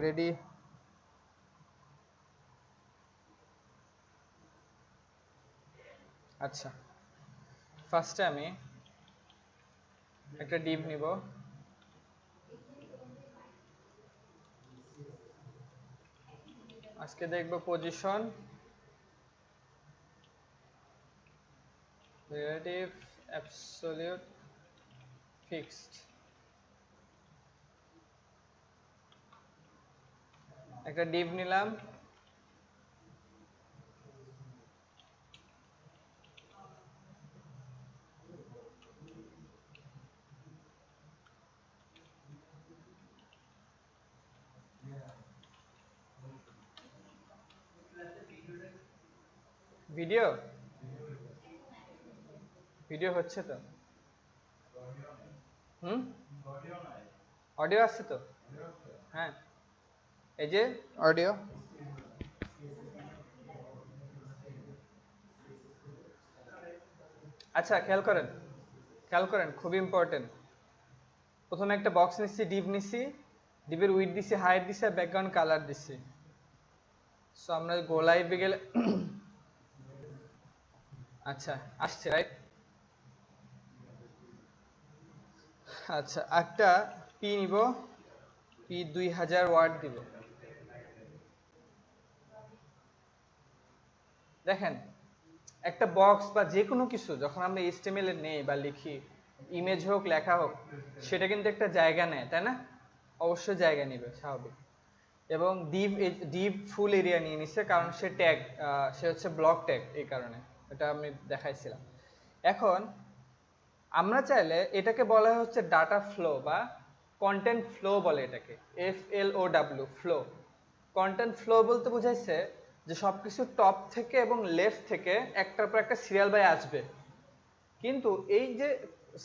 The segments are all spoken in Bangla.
রেডি। আচ্ছা, ফার্স্টে আমি একটা ডিভ নিব। আজকে দেখব পজিশন, রিলেটিভ, অ্যাবসলিউট, ফিক্সড। একটা ডিভ নিলাম। ভিডিও ভিডিও হচ্ছে তো? অডিও আছে তো? হ্যাঁ, এই যে অডিও। আচ্ছা, খেয়াল করেন, খুব ইম্পর্টেন্ট। প্রথমে একটা বক্স নিচ্ছি, ডিভ নিচ্ছি, ডিভের উইডথ দিছি, হাইট দিছি, আর ব্যাকগ্রাউন্ড কালার দিছি। সো আমরা গো লাইভে গেলে আচ্ছা আসছে, রাইট? আচ্ছা, একটা পি নিব, পি 2000 ওয়াট দিব। দেখেন, একটা বক্স বা যে কোনো কিছু যখন আমরা HTML এ নেই বা লিখি, ইমেজ হোক লেখা হোক, সেটা কিন্তু একটা জায়গা নেয়, তাই না? অবশ্যই জায়গা নিবে, স্বাভাবিক। এবং ডিভ ফুল এরিয়া নিয়ে নিচ্ছে, কারণ সে ট্যাগ, সে হচ্ছে ব্লক ট্যাগ, এই কারণে এটা আমি দেখাইছিলাম। এখন আমরা চাইলে এটাকে বলা হচ্ছে ডাটা ফ্লো বা কন্টেন্ট ফ্লো বলে এটাকে, FLOW, ফ্লো। কন্টেন্ট ফ্লো বলতে বোঝাইছে যে সবকিছু টপ থেকে এবং লেফট থেকে একটার পর একটা সিরিয়াল বাই আসবে, কিন্তু এই যে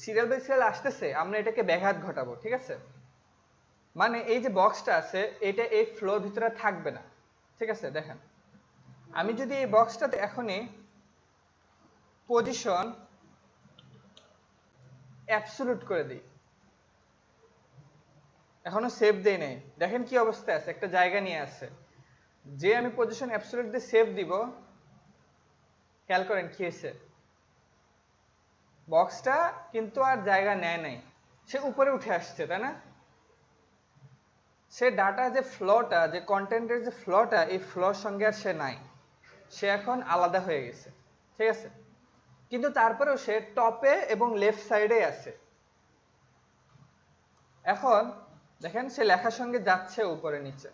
সিরিয়াল বাই সিরিয়াল আসতেছে, আমরা এটাকে ব্যাঘাত ঘটাবো, ঠিক আছে? মানে এই যে বক্সটা আছে, এটা এই ফ্লোর ভিতরে থাকবে না, ঠিক আছে? দেখেন, আমি যদি এই বক্সটাতে এখনই পজিশন অ্যাবসলিউট করে দিই, এখনো সেভ দেই নাই, দেখেন কি অবস্থায় আছে, একটা জায়গা নিয়ে আছে। যে আমি পজিশন অ্যাবসলিউট দিয়ে সেভ দিব, খেয়াল করেন কি হয়েছে, বক্সটা কিন্তু আর জায়গা নেয় নাই, সে উপরে উঠে আসছে, তাই না? সে ডাটা যে ফ্লোটা, যে কন্টেন্টের যে ফ্লোটা, এই ফ্লোর সঙ্গে আর সে নাই, সে এখন আলাদা হয়ে গেছে, ঠিক আছে? কিন্তু তারপরেও সে টপে এবং লেফট সাইডে আছে। এখন দেখেন, সে লেখার সঙ্গে যাচ্ছে উপরে নিচে।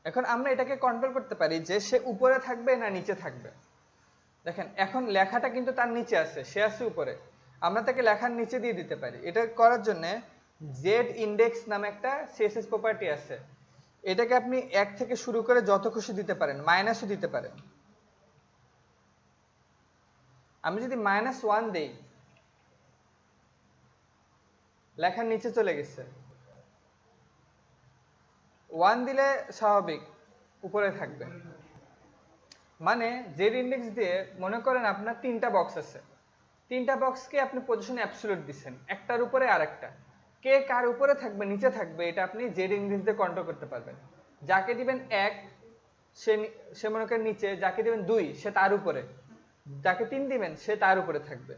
এখন আমরা এটাকে কন্ট্রোল করতে পারি যে সে উপরে থাকবে না নিচে থাকবে। দেখেন, এখন লেখাটা কিন্তু তার নিচে আছে, সে আছে উপরে, আমরা তাকে লেখার নিচে দিয়ে দিতে পারি। এটা করার জন্য জেড ইন্ডেক্স নামে একটা সিএসএস প্রপার্টি আছে। এটাকে আপনি 1 থেকে শুরু করে যত খুশি দিতে পারেন, মাইনাসও দিতে পারেন। আমি যদি -1 দেই, লেখার নিচে চলে গেছে। 1 দিলে স্বাভাবিক উপরে থাকবে। মানে জেড ইন্ডেক্স দিয়ে মনে করেন আপনার 3টা বক্স আছে, 3টা বক্সকে আপনি পজিশন অ্যাবসলিউট দিচ্ছেন, একটার উপরে আরেকটা। কে কার উপরে থাকবে নিচে থাকবে এটা আপনি জেড ইন্ডেক্স দিয়ে কন্ট্রোল করতে পারবেন। যাকে দিবেন 1, সে মনে করেন নিচে, যাকে দিবেন 2 সে তার উপরে, যাকে 3 দিবেন সে তার উপরে থাকবে,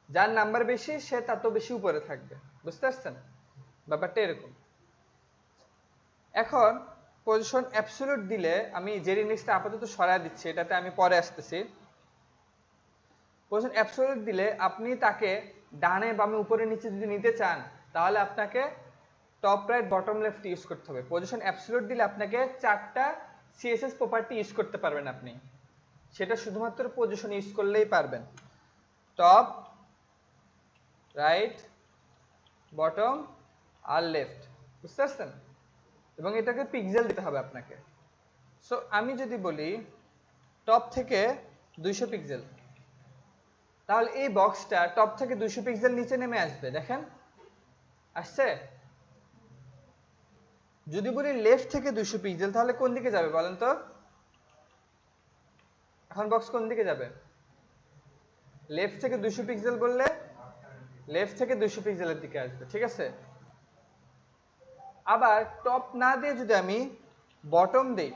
যার নাম্বার বেশি সে তত বেশি উপরে থাকবে। বুঝতে পারছেন ব্যাপারটা? এরকম। এখন পজিশন অ্যাবসলিউট দিলে, আমি জেড ইন্ডেক্সটা আপাতত সরায় দিচ্ছি, এটাতে আমি পরে আসতেছি। পজিশন অ্যাবসলিউট দিলে আপনি তাকে ডানে বামে উপরে নিচে যদি নিতে চান, তাহলে আপনাকে top right bottom left use করতে হবে। পজিশন অ্যাবসলিউট দিলে আপনাকে 4টা সিএসএস প্রপার্টি ইউজ করতে পারবেন আপনি, সেটা শুধুমাত্র পজিশন ইউজ করলেই পারবেন। টপ, রাইট, বটম আর লেফট। বুঝতে পারছেন? এবং এটাকে পিক্সেল দিতে হবে আপনাকে। সো আমি যদি বলি টপ থেকে 200 পিক্সেল, তাহলে এই বক্সটা টপ থেকে 200 পিক্সেল নিচে নেমে আসবে। দেখেন আসছে। যদি বলি লেফট থেকে 200 পিক্সেল, তাহলে কোন দিকে যাবে বলেন তো? এখন বক্স কোন দিকে যাবে? লেফট থেকে 200 পিক্সেল বললে লেফট থেকে 200 পিক্সেলের দিকে আসবে, ঠিক আছে? আবার টপ না দিয়ে যদি আমি বটম দিই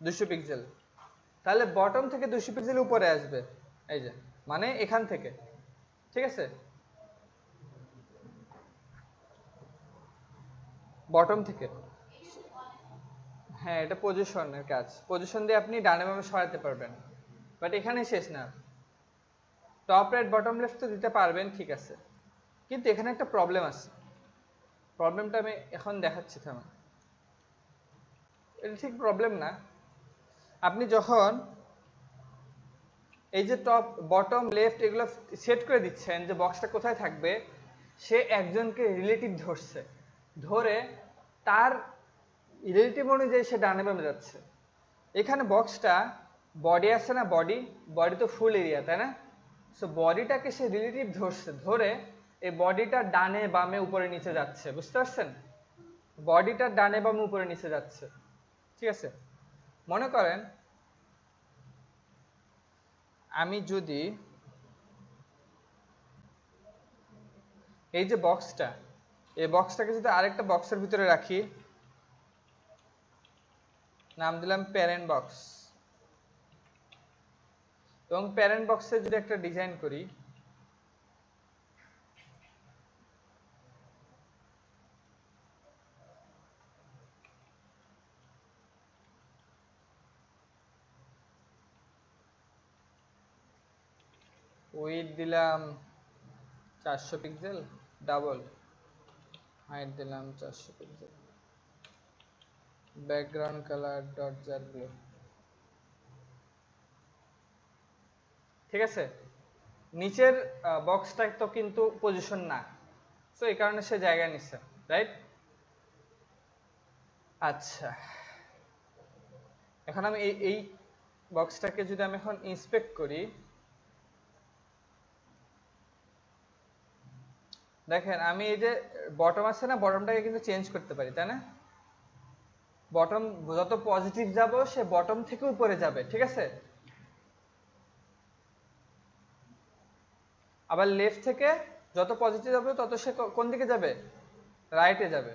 200 পিক্সেল, তাহলে বটম থেকে 200 পিক্সেল উপরে আসবে, এই যে মানে এখান থেকে, ঠিক আছে, বটম থেকে। হ্যাঁ, এটা পজিশনের কাজ, পজিশন দিয়ে আপনি ডানে বামে সরাতে পারবেন, বাট এখানে শেষ না। টপ রাইট বটম লেফট তো দিতে পারবেন, ঠিক আছে, কিন্তু এখানে একটা প্রবলেম আছে। প্রবলেমটা আমি এখন দেখাচ্ছি, থামা। এটা ঠিক প্রবলেম না। আপনি যখন এই যে টপ বটম লেফট এগুলো সেট করে দিচ্ছেন যে বক্সটা কোথায় থাকবে, সে একজনকে রিলেটিভ ধরছে, ধরে তার রিলেটিভ অনুযায়ী সে ডানে বামে যাচ্ছে। এখানে বক্সটা বডি আছে না, বডি তো ফুল এরিয়া, তাই না? সো বডিটাকে সে রিলেটিভ ধরছে, ধরে এই বডিটা ডানে বামে উপরে নিচে যাচ্ছে, বুঝতে পারছেন? বডিটা ডানে বামে উপরে নিচে যাচ্ছে, ঠিক আছে। মনে করেন আমি যদি এই যে বক্সটা, এই বক্সটাকে যদি আরেকটা বক্সের ভিতরে রাখি, নাম দিলাম প্যারেন্ট বক্স, এবং প্যারেন্ট বক্সে যদি একটা ডিজাইন করি, উইড দিলাম 400 পিক্সেল, ডাবল হাইট দিলাম 400 পিক্সেল, ব্যাকগ্রাউন্ড কালার ডট জার ব্লু, ঠিক আছে। নিচের বক্সটা তো কিন্তু পজিশন না, সো এই কারণে সে জায়গা নিচ্ছে, রাইট? আচ্ছা, এখন আমি এই বক্সটাকে যদি আমি এখন ইন্সপেক্ট করি, দেখেন আমি এই যে বটম আছে না, বটমটাকে কিন্তু চেঞ্জ করতে পারি, তাই না? বটম যত পজিটিভ যাব সে বটম থেকে উপরে যাবে, ঠিক আছে। আবার লেফট থেকে যত পজিটিভ যাবে তত সে কোন দিকে যাবে, রাইটে যাবে।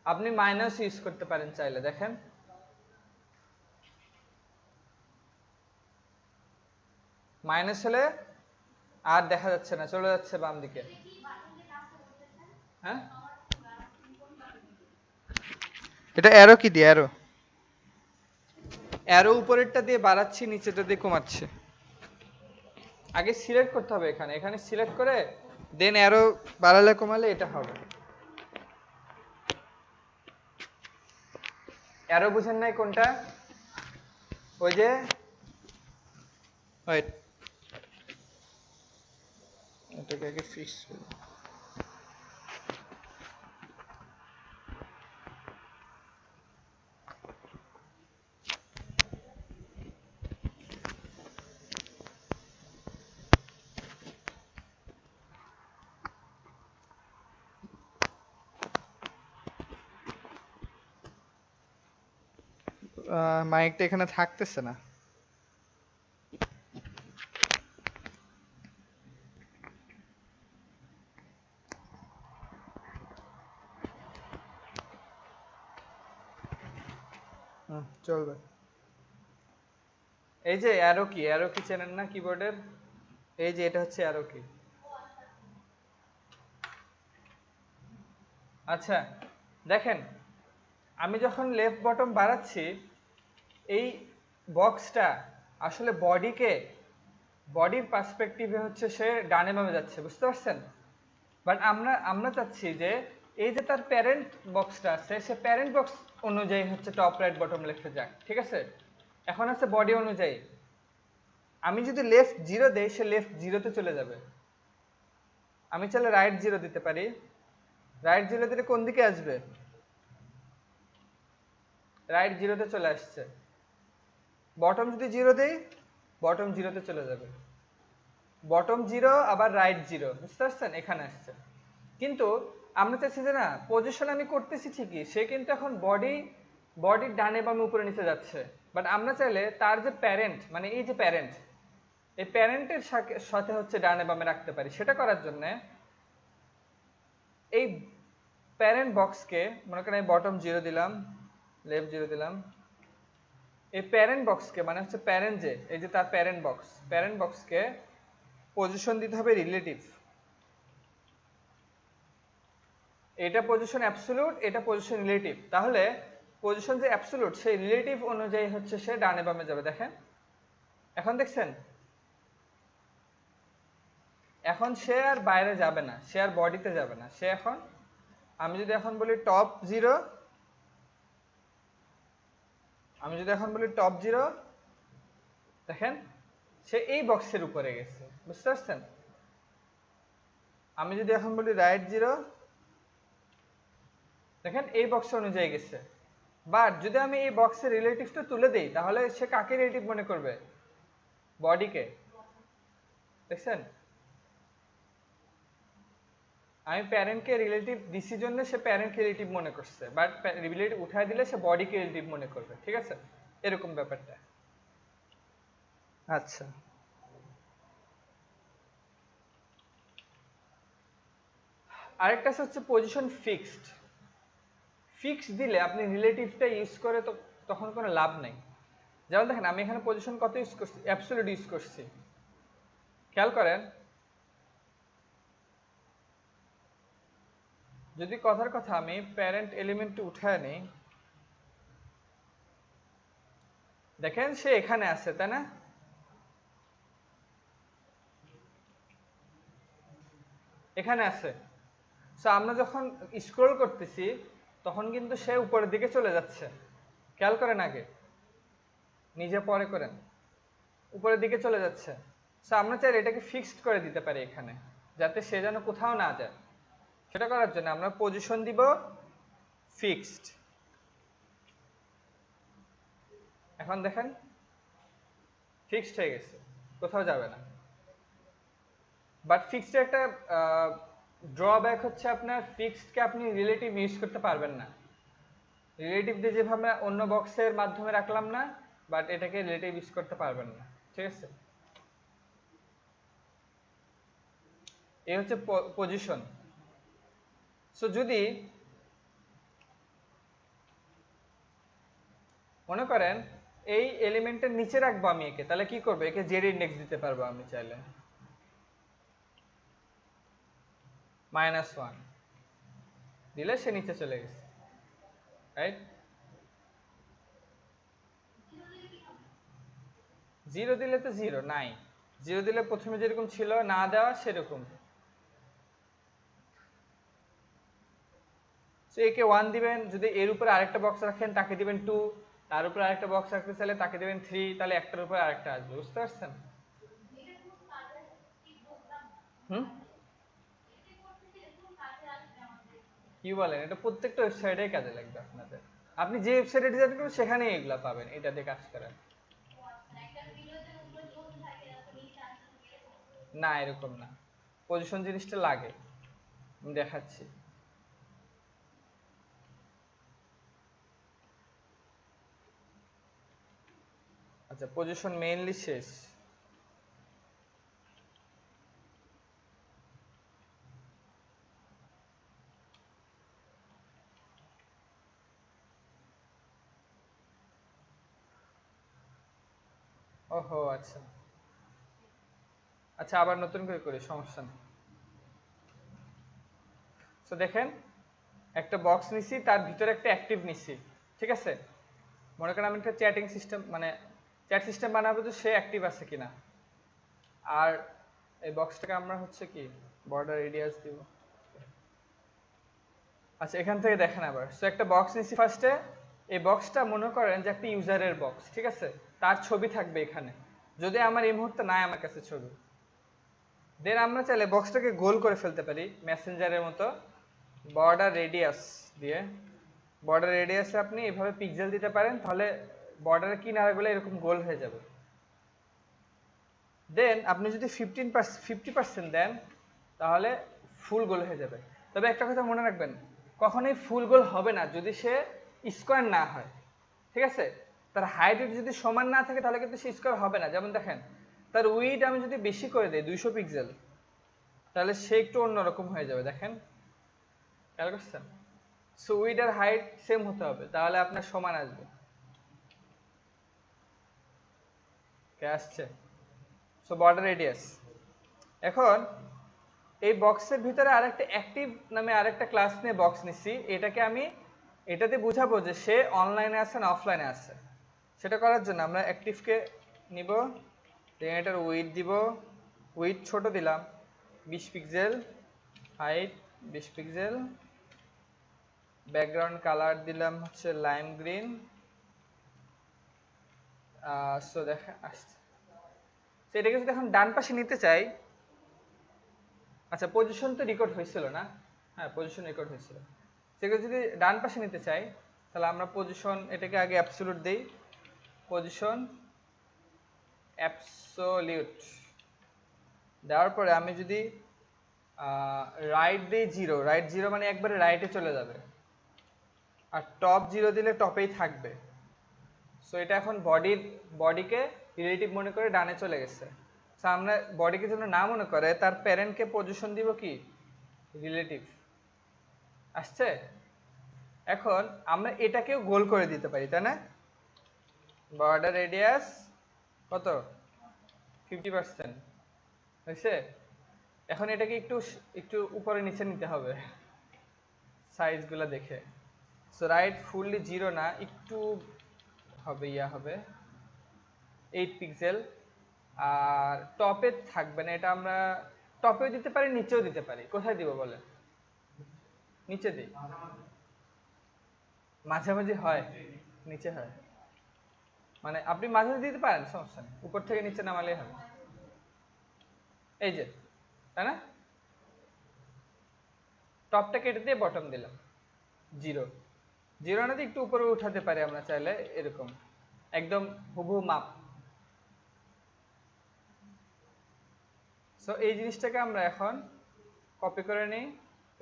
আপনি মাইনাস ইউজ করতে পারেন চাইলে, দেখেন মাইনাস হলে আর দেখা যাচ্ছে না, চলে যাচ্ছে বাম দিকে। হ্যাঁ, এটা অ্যারো কি দিয়ে, অ্যারো উপরেরটা দিয়ে বাড়াচ্ছি, নিচেরটা দিয়ে কমাচ্ছি। আগে সিলেক্ট করতে হবে, এখানে সিলেক্ট করে দেন অ্যারো বাড়ালে কমালে এটা হবে। অ্যারো বুঝেন নাই কোনটা? ওই যে ওয়েট, এটাকে আগে ফিক্স করি। মাইকটা এখানে থাকতেছে না। চলবে। এই যে অ্যারো কি চেনেন না কিবোর্ডের? এই যে এটা হচ্ছে অ্যারো কি। আচ্ছা দেখেন, আমি যখন লেফট বটম বাড়াচ্ছি, এই বক্সটা আসলে বডির পার্সপেক্টিভে হচ্ছে সে ডানে বামে যাচ্ছে, বুঝতে পারছেন? বাট আমরা চাচ্ছি যে এই যে তার প্যারেন্ট বক্সটা আছে, সে প্যারেন্ট বক্স অনুযায়ী হচ্ছে টপ রাইট বটম লেফটে যাক, ঠিক আছে। এখন আছে বডি অনুযায়ী, আমি যদি লেফট 0 দেই সে লেফট 0-তে চলে যাবে। আমি চাইলে রাইট 0 দিতে পারি, রাইট 0 দিলে কোন দিকে আসবে, রাইট 0-তে চলে আসছে। বটম যদি 0 দেই, বটম 0-তে চলে যাবে। বটম 0 আবার রাইট 0, বুঝতে পারছেন? এখানে আসছে। কিন্তু আমরা চাইছি যে না, পজিশন আমি করতেছি ঠিকই, সে কিন্তু এখন বডির ডানে বামে উপরে নিচে যাচ্ছে, বাট আমরা চাইলে তার যে প্যারেন্ট, মানে এই যে প্যারেন্ট, এই প্যারেন্টের সাথে হচ্ছে ডানে বামে রাখতে পারি। সেটা করার জন্য এই প্যারেন্ট বক্সকে মনে করেন আমি বটম 0 দিলাম, লেফট 0 দিলাম। এই প্যারেন্ট বক্সকে মানে হচ্ছে প্যারেন্ট যে এই যে তার প্যারেন্ট বক্সকে পজিশন দিতে হবে রিলেটিভ। এটা পজিশন অ্যাবসলিউট, এটা পজিশন রিলেটিভ। তাহলে পজিশন যে অ্যাবসলিউট সেই রিলেটিভ অনুযায়ী হচ্ছে সে ডানে বামে যাবে। দেখেন এখন দেখছেন, এখন সে আর বাইরে যাবে না, সে আর বডিতে যাবে না, সে এখন আমি যদি এখন বলি টপ 0, আমি যদি এখন বলি টপ 0, দেখেন সে এই বক্সের উপরে গেছে, বুঝতে পারছেন? আমি যদি এখন বলি রাইট 0, দেখেন এই বক্স অনুযায়ী গেছে। বাট যদি আমি এই বক্সের রিলেটিভটা তুলে দেই তাহলে সে কাকে রিলেটিভ মনে করবে? বডিকে। দেখছেন, আমি প্যারেন্টকে রিলেটিভ দিছি জন্য সে প্যারেন্টকে রিলেটিভ মনে করছে, বাট রিলেটিভ উঠায় দিলে সে বডিকে রিলেটিভ মনে করবে। ঠিক আছে, এরকম ব্যাপারটা। আচ্ছা, আরেকটা হচ্ছে পজিশন ফিক্সড। ফিক্সড দিলে আপনি রিলেটিভটা ইউজ করে তো তখন কোনো লাভ নেই। যেমন দেখেন আমি এখানে পজিশন কত ইউজ করছি? অ্যাবসলিউট ইউজ করছি। খেয়াল করেন, যদি কথার কথা আমি প্যারেন্ট এলিমেন্টটি উঠায় নিই, দেখেন সে এখানে আছে, তাই না? এখানে আছে। সো আমরা যখন স্ক্রল করতেছি তখন কিন্তু সে উপরের দিকে চলে যাচ্ছে। খেয়াল করেন, আগে নিজে পরে করেন, উপরের দিকে চলে যাচ্ছে। সো আমরা চাইলে এটাকে ফিক্সড করে দিতে পারি এখানে, যাতে সে যেন কোথাও না যায়। সেটা করার জন্য আমরা পজিশন দিব ফিক্সড। এখন দেখেন ফিক্সড হয়ে গেছে, কোথাও যাবে না। বাট ফিক্সড একটা ড্রব্যাক হচ্ছে আপনার ফিক্সডকে আপনি রিলেটিভ ইউজ করতে পারবেন না। রিলেটিভ দিয়ে যেভাবে অন্য বক্সের মাধ্যমে রাখলাম না, বাট এটাকে রিলেটিভ ইউজ করতে পারবেন না। ঠিক আছে, এই হচ্ছে পজিশন। সো যদি মনে করেন এই এলিমেন্টের নিচে রাখবো আমি একে, তাহলে কি করবো? একে জেড ইন্ডেক্স দিতে পারবো আমি চাইলে, -1 দিলে সে নিচে চলে গেছে, রাইট? 0 দিলে তো 0 নাই, 0 দিলে প্রথমে যেরকম ছিল না দেওয়া সেরকম। সো একে 1 দিবেন, যদি এর উপরে আরেকটা বক্স রাখেন তাকে দিবেন 2, তার উপরে আরেকটা বক্স রাখতে চাইলে তাকে দিবেন 3, তাহলে একটার উপরে আরেকটা আসবে। বুঝতে পারছেন? হুম, কি বলেন? এটা প্রত্যেকটা ওয়েবসাইটেই কাজে লাগবে আপনাদের। আপনি যে ওয়েবসাইটে ডিজাইন করবেন সেখানেই এগুলা পাবেন, এটা দিয়ে কাজ করেন। না, এরকম না, পজিশন জিনিসটা লাগে, আমি দেখাচ্ছি। আচ্ছা, পজিশন মেইনলি শেষ। ওহো, আচ্ছা আচ্ছা, আবার নতুন করে করি, সমস্যা নেই। তো দেখেন একটা বক্স নিছি, তার ভিতরে একটা অ্যাক্টিভ নিছি। ঠিক আছে, মনে করেন আমি একটা চ্যাটিং সিস্টেম মানে চ্যাট সিস্টেম বানাবো, তো সে অ্যাক্টিভ আছে কিনা। আর এই বক্সটাকে আমরা হচ্ছে কি বর্ডার রেডিয়াস দিব। আচ্ছা, এখান থেকে দেখেন আবার। সো একটা বক্স নিছি ফার্স্টে, এই বক্সটা মনে করেন যে একটা ইউজারের বক্স। ঠিক আছে, তার ছবি থাকবে এখানে, যদি আমার এই মুহূর্তে নাই আমার কাছে ছবি। দেন আমরা চাইলে বক্সটাকে গোল করে ফেলতে পারি মেসেঞ্জারের মতো, বর্ডার রেডিয়াস দিয়ে। বর্ডার রেডিয়াসে আপনি এভাবে পিক্সেল দিতে পারেন, তাহলে বর্ডারের কিনারাগুলো এরকম গোল হয়ে যাবে। দেন আপনি যদি 50% দেন তাহলে ফুল গোল হয়ে যাবে। তবে একটা কথা মনে রাখবেন, কখনোই ফুল গোল হবে না যদি সে স্কোয়ার না হয়। ঠিক আছে, তার হাইট যদি সমান না থাকে তাহলে কিন্তু সে স্কোয়ার হবে না। যেমন দেখেন, তার উইড আমি যদি বেশি করে দিই 200 পিক্সেল, তাহলে সে একটু অন্যরকম হয়ে যাবে। দেখেন, খেয়াল করছেন? সো উইডথ আর হাইট সেম হতে হবে, তাহলে আপনার সমান আসবে। কে আসছে? So border radius. এখন এই বক্সের ভিতরে আরেকটা অ্যাক্টিভ নামে আরেকটা ক্লাস নিয়ে বক্স নিচ্ছি, এটাকে আমি এটাতে বুঝাবো যে সে অনলাইনে আছে না অফলাইনে আছে। সেটা করার জন্য আমরা অ্যাক্টিভকে নিব, এটার উইথ দিব, উইথ ছোট দিলাম 20 pixel, height 20 pixel, background colour দিলাম হচ্ছে লাইম গ্রিন। সো দেখা আসছে। এটাকে যদি এখন ডান পাশে নিতে চাই, আচ্ছা পজিশন তো রেকর্ড হয়েছিল না? হ্যাঁ পজিশন রেকর্ড হয়েছিল। সেগুলো যদি ডান পাশে নিতে চাই তাহলে আমরা পজিশন এটাকে আগে অ্যাবসলিউট দেই, পজিশন অ্যাবসলিউট দেওয়ার পরে আমি যদি রাইট দিই 0, রাইট 0 মানে একবারে রাইটে চলে যাবে, আর টপ 0 দিলে টপেই থাকবে। সো এটা এখন বডিকে রিলেটিভ মনে করে ডানে চলে গেছে। সো আমরা বডিকে যেন না মনে করে তার প্যারেন্টকে পজিশন দিব কি রিলেটিভ। আসছে? এখন আমরা এটাকেও গোল করে দিতে পারি, তাই না? বর্ডার রেডিয়াস কত? 50% হয়েছে। এখন এটাকে একটু একটু উপরে নিচে নিতে হবে সাইজগুলো দেখে। সো রাইট ফুললি 0 না, একটু হবে হবে 8 পিক্সেল, আর টপে থাকবে না, এটা আমরা টপেও দিতে পারি নিচেও দিতে পারি। কোথায় দিব বলে? নিচে দিই। মাঝামাঝি হয়, নিচে হয়, মানে আপনি মাঝে দিতে পারেন, সমস্যা নেই, উপর থেকে নিচে নামালেই হবে। এই যে, তাই না? টপটা কেটে দিয়ে বটম দিলাম 0, 0 না দিয়ে একটু উপরে উঠাতে পারি আমরা চাইলে, এরকম একদম হুবহু মাপ। সো এই জিনিসটাকে আমরা এখন কপি করে নিই,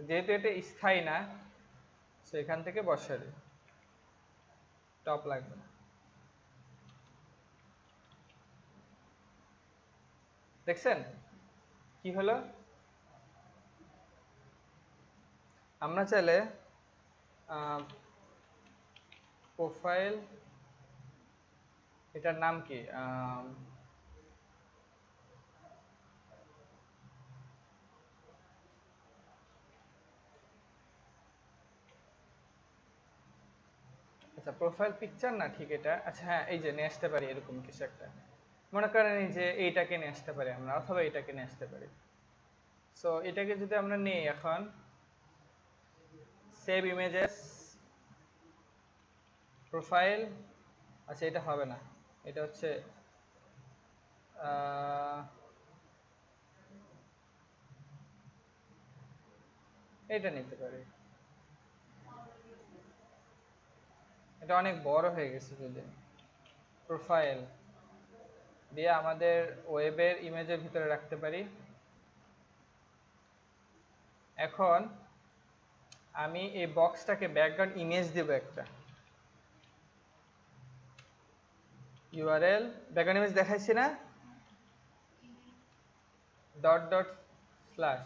যেহেতু এটা স্থায়ী না সো এখান থেকে বসাই দিই, টপ লাগবে না। দেখছেন কি হলো? আমরা চাইলে প্রোফাইল, এটার নাম কি, আচ্ছা প্রোফাইল পিকচার না ঠিক এটা, আচ্ছা হ্যাঁ এই যে নিয়ে আসতে পারি এরকম কিছু একটা, মনে করেন এই যে এইটাকে নিয়ে আসতে পারি আমরা, অথবা এইটাকে নিয়ে আসতে পারি। সো এটাকে যদি আমরা নিই এখন, সেভ ইমেজেস, প্রোফাইল, আচ্ছা এটা হবে না, এটা হচ্ছে এটা নিতে পারি, এটা অনেক বড় হয়ে গেছে। যদি প্রোফাইল দিয়ে আমাদের ওয়েবের ইমেজের ভিতরে রাখতে পারি। এখন আমি এই বক্সটাকে ব্যাকগ্রাউন্ড ইমেজ দেব একটা, ইউআরএল ব্যাকগ্রাউন্ড ইমেজ দেখাইছি না, ডট ডট স্ল্যাশ,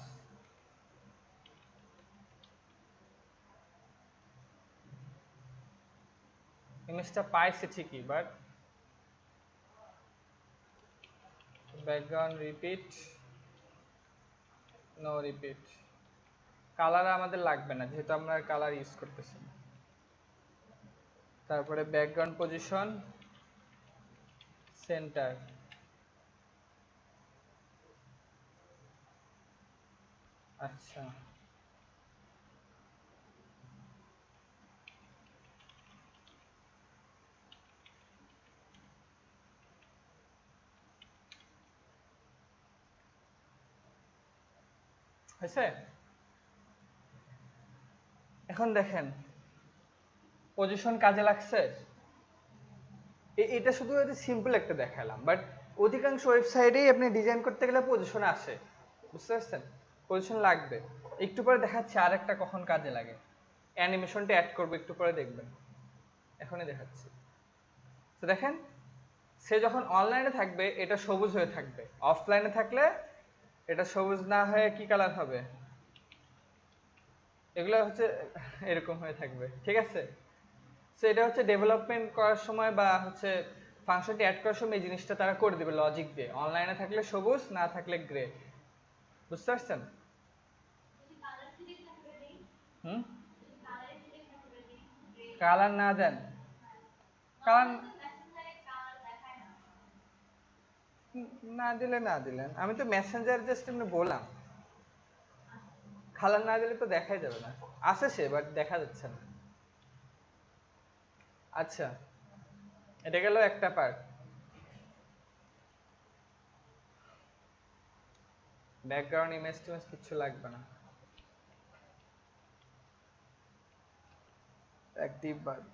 ইমেজটা পাইছে ঠিকই, but background repeat, no repeat, colour আমাদের লাগবে না যেহেতু আমরা কালার ইউজ করতেছি না। তারপরে ব্যাকগ্রাউন্ড পজিশন সেন্টার, আচ্ছা হয়েছে। এখন দেখেন পজিশন কাজে লাগছে। এটা শুধু সিম্পল একটা দেখালাম, বাট অধিকাংশ ওয়েবসাইটেই আপনি ডিজাইন করতে গেলে পজিশন আসে, বুঝতে পারছেন? পজিশন লাগবে। একটু পরে দেখাচ্ছি আর একটা কখন কাজে লাগে, অ্যানিমেশনটা অ্যাড করবো একটু পরে দেখবেন, এখনই দেখাচ্ছি। তো দেখেন সে যখন অনলাইনে থাকবে এটা সবুজ হয়ে থাকবে, অফলাইনে থাকলে এটা সবুজ না হয়ে কি কালার হবে? এগুলো হচ্ছে এরকম হয়ে থাকবে, ঠিক আছে? সো এটা হচ্ছে ডেভেলপমেন্ট করার সময় বা হচ্ছে ফাংশনটি অ্যাড করার সময় এই জিনিসটা তারা করে দেবে লজিক দিয়ে। অনলাইনে থাকলে সবুজ, না থাকলে গ্রে। বুঝতে পারছেন? হুম, কালার না দেন, কালার না দিলে না দিলেন, আমি তো মেসেঞ্জার জাস্ট এমনি বললাম। কালার না দিলে তো দেখাই যাবে না। আছে সে, বাট দেখা যাচ্ছে না। আচ্ছা, এটা গেল একটা পার্ট। ব্যাকগ্রাউন্ড ইমেজ টিমেজ কিছু লাগবে না। অ্যাক্টিভ বার্ব,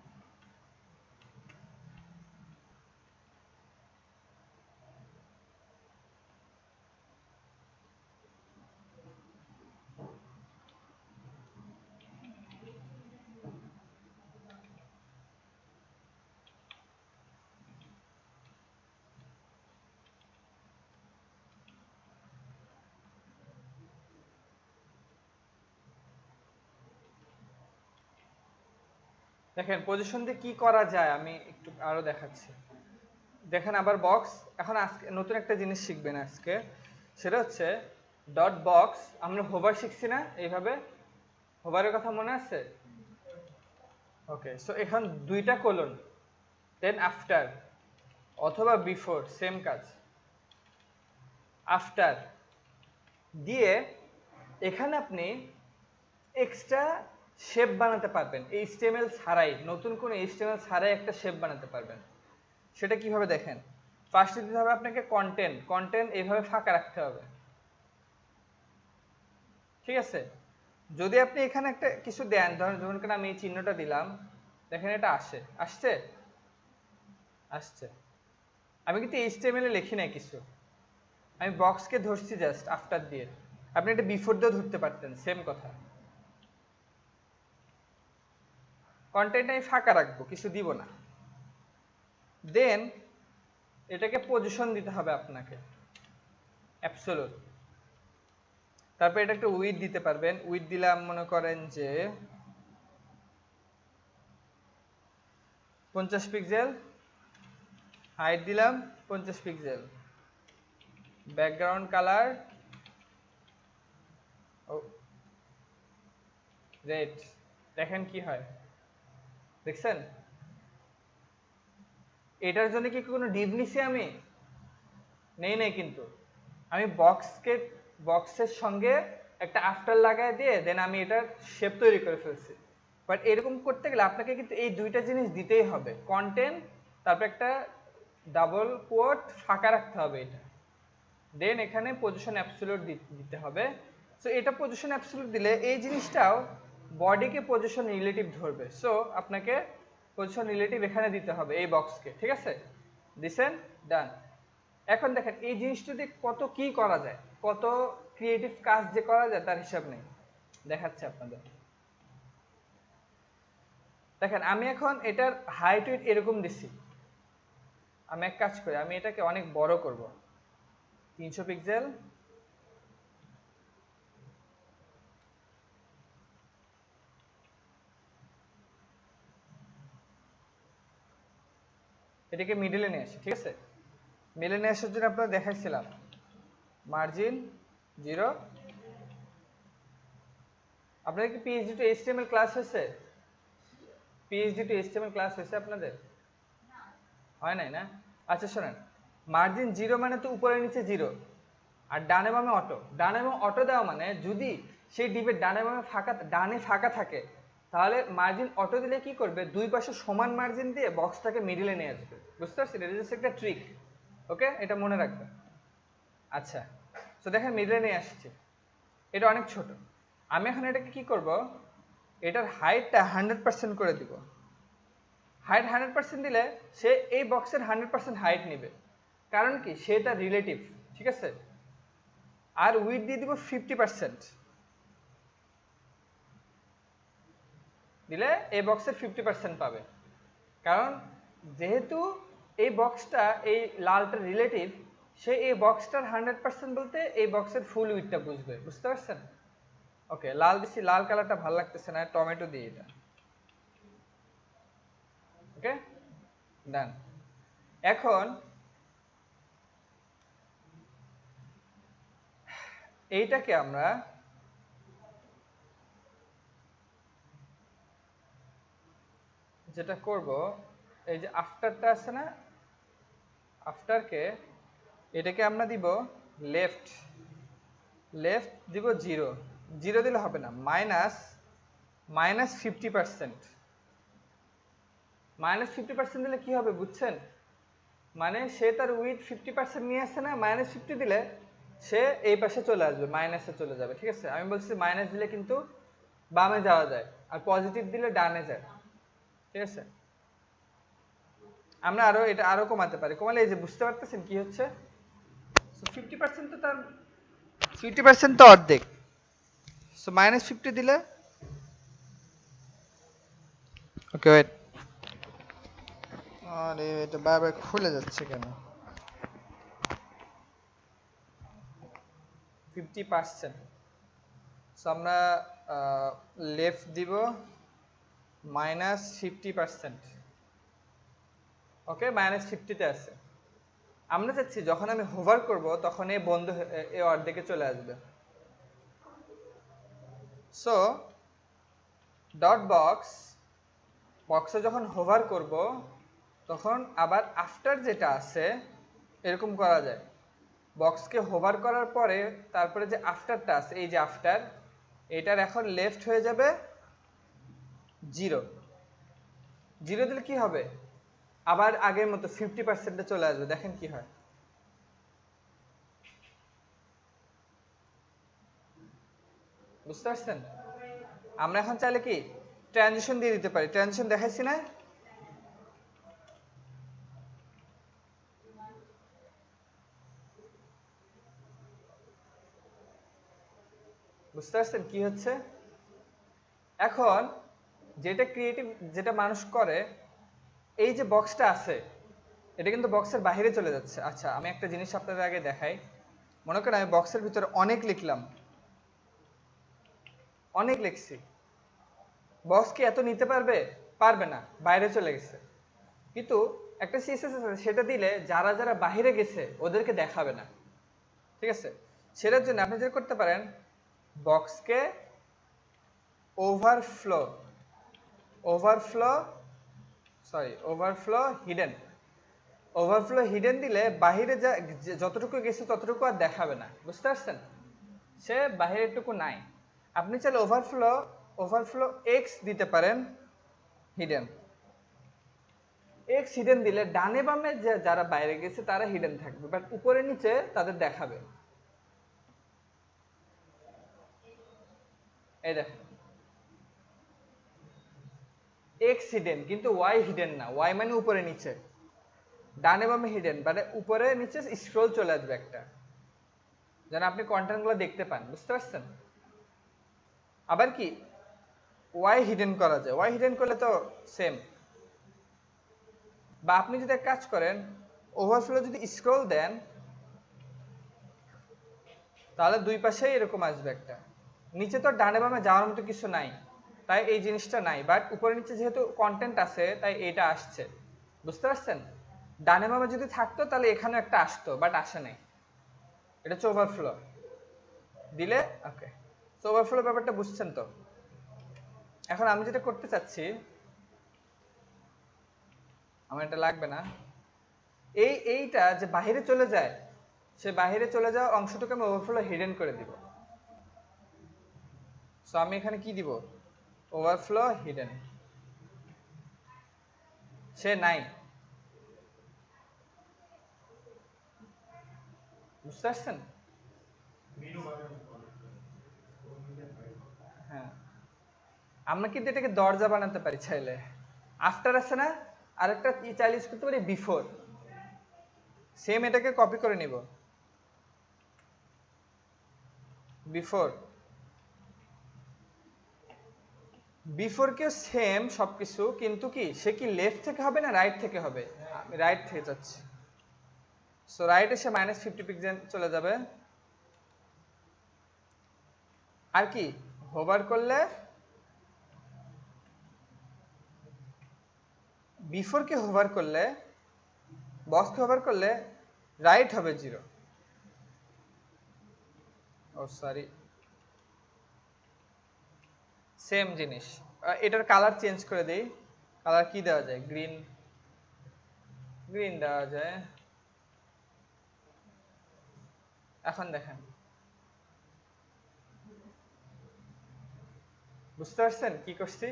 দেখেন পজিশন দিয়ে কি করা যায় আমি একটু আরো দেখাচ্ছি। দেখেন আবার বক্স, এখন আজকে নতুন একটা জিনিস শিখবেন আজকে, সেটা হচ্ছে ডট বক্স। আমরা হোভার শিখছি না এইভাবে? হোভারের কথা মনে আছে? ওকে, সো এখন দুইটা কোলন, দেন আফটার অথবা বিফোর, সেম কাজ। আফটার দিয়ে এখানে আপনি এক্সট্রা শেপ বানাতে পারবেন, এইচটিএমএল ছাড়াই, নতুন কোনো এইচটিএমএল ছাড়াই একটা শেপ বানাতে পারবেন। সেটা কিভাবে দেখেন? ফার্স্টে দিতে হবে আপনাকে কন্টেন্ট। কন্টেন্ট এইভাবে ফাঁকা রাখতে হবে, ঠিক আছে? যদি আপনি এখানে একটা কিছু দেন, ধরুন কেন আমি এই চিহ্নটা দিলাম, দেখেন এটা আসছে আসছে। আমি কিন্তু এইচটিএমএল এ লিখি নাই কিছু, আমি বক্সকে ধরছি জাস্ট আফটার দিয়ে। আপনি এটা বিফোর দিয়ে ধরতে পারতেন, সেম কথা। কন্টেন্ট আমি ফাঁকা রাখবো, কিছু দিব না। দেন এটাকে পজিশন দিতে হবে আপনাকে, অ্যাবসোলুট। তারপর এটা একটা উইথ দিতে পারবেন। উইথ দিলাম মনে করেন যে 50 পিক্সেল, হাইট দিলাম 50 পিক্সেল, ব্যাকগ্রাউন্ড কালার রেড। দেখেন কি হয়, দেখছেন? এটার জন্য কি কোনো ডিভ নিছি আমি? নেই কিন্তু আমি বক্সের সঙ্গে একটা আফটার লাগাই দিয়ে দেন আমি এটার শেপ তৈরি করে ফেলছি। বাট এরকম করতে গেলে আপনাকে কিন্তু এই দুইটা জিনিস দিতেই হবে, কন্টেন্ট, তারপর একটা ডাবল কোট ফাঁকা রাখতে হবে এটা, দেন এখানে পজিশন অ্যাবসলিউট দিতে হবে। সো এটা পজিশন অ্যাবসলিউট দিলে এই জিনিসটাও বডিকে পজিশন রিলেটিভ ধরবে। সো আপনাকে পজিশন রিলেটিভ এখানে দিতে হবে এই বক্সকে, ঠিক আছে? দিছেন, ডান। এখন দেখেন এই জিনিসটা দিয়ে কত কি করা যায়, কত ক্রিয়েটিভ কাজ যে করা যায় তার হিসাব নেই। দেখাচ্ছে আপনাদের। দেখেন আমি এখন এটার হাইট উইডথ এরকম দিছি। আমি এক কাজ করি, আমি এটাকে অনেক বড় করব, 300 পিক্সেল। এটাকে মিডলে নিয়ে আসি, ঠিক আছে? মিডলে নিয়ে আসার জন্য আপনারা দেখাইছিলাম মার্জিন 0। আপনাদের কি পিএইচডি টু এইচটিএমএল ক্লাস হয়েছে? পিএইচডি টু এইচটিএমএল ক্লাস হয়েছে আপনাদের? হয় নাই না? আচ্ছা শোনেন, মার্জিন 0 মানে তো উপরে নিচে 0, আর ডানে বামে অটো। ডানে বামে অটো দেওয়া মানে যদি সেই ডিপের ডানে বামে ডানে ফাঁকা থাকে, তাহলে মার্জিন অটো দিলে কি করবে, দুই পাশে সমান মার্জিন দিয়ে বক্সটাকে মিডিলে নিয়ে আসবে। বুঝতে পারছেন? এটা জাস্ট একটা ট্রিক, ওকে? এটা মনে রাখবেন। আচ্ছা, তো দেখেন মিডিলে নিয়ে আসছি, এটা অনেক ছোট। আমি এখন এটাকে কি করব, এটার হাইটটা 100% করে দিব। হাইট 100% দিলে সে এই বক্সের 100% হাইট নেবে, কারণ কি সেটা রিলেটিভ, ঠিক আছে? আর উইথ দিয়ে দিব 50%, দিলে এই বক্সের 50% পাবে। কারণ যেহেতু এই বক্সটা এই লালটা রিলেটিভ, সে এই বক্সটার 100% বলতে এই বক্সের ফুল উইথটা বুঝবে। বুঝতে পারছেন? ওকে, লাল দিছি, লাল কালারটা ভালো লাগতেছে না, টমেটো দিই এটা। ওকে, ডান। এখন এইটাকে আমরা যেটা করব, এই যে আফটারটা আছে না, আফটারকে এটাকে আমরা দিব লেফট, লেফট দিব 0, 0 দিলে হবে না, -50%। -50% দিলে কি হবে বুঝছেন? মানে সে তার উইথ 50% নিয়ে আসছে না, -50 দিলে সে এই পাশে চলে আসবে, মাইনাসে চলে যাবে। ঠিক আছে, আমি বলছি মাইনাস দিলে কিন্তু বামে যাওয়া যায়, আর পজিটিভ দিলে ডানে যায়। ঠিক আছে, আমরা এটা আরো কমাতে পারি। কমালে এই যে বুঝতে পারতেছেন কি হচ্ছে, 50% তো তার 50% তো অর্ধেক, সো -50 দিলে, ওকে ওয়েট, আরে এটা বারবার খুলে যাচ্ছে কেন? 50%, সো আমরা লেফট দিব -50%। ওকে, -50 তে আছে। আমরা চাচ্ছি যখন আমি হোভার করব তখন এই বন্ধ এই অর্ধেকে চলে আসবে। সো ডট বক্সে যখন হোভার করব তখন আবার আফটার যেটা আছে এরকম করা যায়, বক্সকে হোভার করার পরে তারপরে যে আফটারটা আছে, এই যে আফটার, এটার এখন লেফট হয়ে যাবে 0, 0 দিলে কি হবে, আবার আগের মতো 50%-এ চলে আসবে। দেখেন কি হয়, বুঝতে পারছেন? আমরা এখন চাইলে কি ট্রানজিশন দিয়ে দিতে পারি, ট্রানজিশন দেখাইছি না? বুঝতে পারছেন কি হচ্ছে? এখন যেটা ক্রিয়েটিভ, যেটা মানুষ করে, এই যে বক্সটা আছে এটা কিন্তু বক্সের বাইরে চলে যাচ্ছে। আচ্ছা, আমি একটা জিনিস আপনাদের আগে দেখাই। মনে করেন আমি বক্সের ভিতরে অনেক লিখলাম, অনেক লিখছি, বক্স কি এত নিতে পারবে? পারবে না, বাইরে চলে গেছে। কিন্তু একটা সিএসএস আছে, সেটা দিলে যারা যারা বাইরে গেছে ওদেরকে দেখাবে না। ঠিক আছে, সেটার জন্য আপনি যেটা করতে পারেন, বক্সকে overflow overflow overflow hidden, overflow hidden দিলে বাহিরে যতটুকু গেছে ততটুকু আর দেখাবে না। বুঝতে পারছেন? সে বাহিরের টুকু নাই। আপনি চাইলে ওভারফ্লো এক্স দিতে পারেন হিডেন। এক্স হিডেন দিলে ডানে বামে যারা বাইরে গেছে তারা হিডেন থাকবে, বাট উপরে নিচে তাদের দেখাবে। এই দেখেন, এক্স হিডেন কিন্তু ওয়াই হিডেন না, ওয়াই মানে উপরে নিচে, ডানে বামে হিডেন মানে উপরে নিচে স্ক্রল চলে আসবে একটা, যেন আপনি কন্টেন্টগুলো দেখতে পান। বুঝতে পারছেন? আবার কি ওয়াই হিডেন করা যায়, ওয়াই হিডেন করলে তো সেম। বা আপনি যদি এক কাজ করেন, ওভারফ্লো যদি স্ক্রল দেন তাহলে দুই পাশেই এরকম আসবে একটা, নিচে তো ডানে বামে যাওয়ার মতো কিছু নাই, তাই এই জিনিসটা নাই, বাট উপরে নিচে যেহেতু কন্টেন্ট আছে তাই এটা আসছে। বুঝতে পারছেন? ডানে বামে যদি থাকতো তাহলে এখানে একটা আসতো, বাট আসে নাই। এটা হচ্ছে ওভারফ্লো দিলে। ওকে, তো ওভারফ্লো ব্যাপারটা বুঝছেন তো? এখন আমি যেটা করতে চাচ্ছি, আমার এটা লাগবে না, এইটা যে বাহিরে চলে যায়, সে বাহিরে চলে যাওয়া অংশটুকু আমি ওভারফ্লো হিডেন করে দিব। সো আমি এখানে কি দিব, ওভারফ্লো হিডেন, সে নাই। বুঝতে পারছেন? হ্যাঁ, আমরা কিন্তু এটাকে দরজা বানাতে পারি চাইলে। আফটার আছে না, আরেকটা চাইলে ইউজ করতে পারি বিফোর, সেম এটাকে কপি করে নিব, বিফোর, বিফোর কেও সেম সবকিছু, কিন্তু কি সে কি লেফট থেকে হবে না রাইট থেকে হবে? আমি রাইট থেকে যাচ্ছি, সো রাইট এসে -50% চলে যাবে। আর কি হোভার করলে বিফোরকে হোভার করলে বক্সকে হোভার করলে রাইট হবে 0। ও সরি, সেম জিনিস। এটার কালার চেঞ্জ করে দেই। কালার কি দেওয়া যায়? গ্রিন, গ্রিন দেওয়া যায়। এখন দেখেন, বুঝতে পারছেন কি করছি?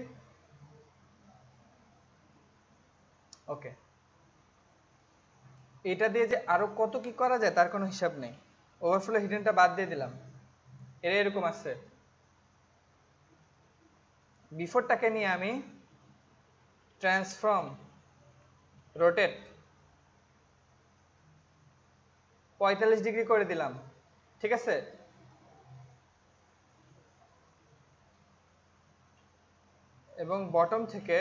ওকে, এটা দিয়ে যে আরো কত কি করা যায় তার কোনো হিসাব নেই। ওভারফ্লো হিডেনটা বাদ দিয়ে দিলাম, এরা এরকম আছে। বিফোরটাকে নিয়ে আমি ট্রান্সফর্ম রোটেট 45 ডিগ্রি করে দিলাম, ঠিক আছে? এবং বটম থেকে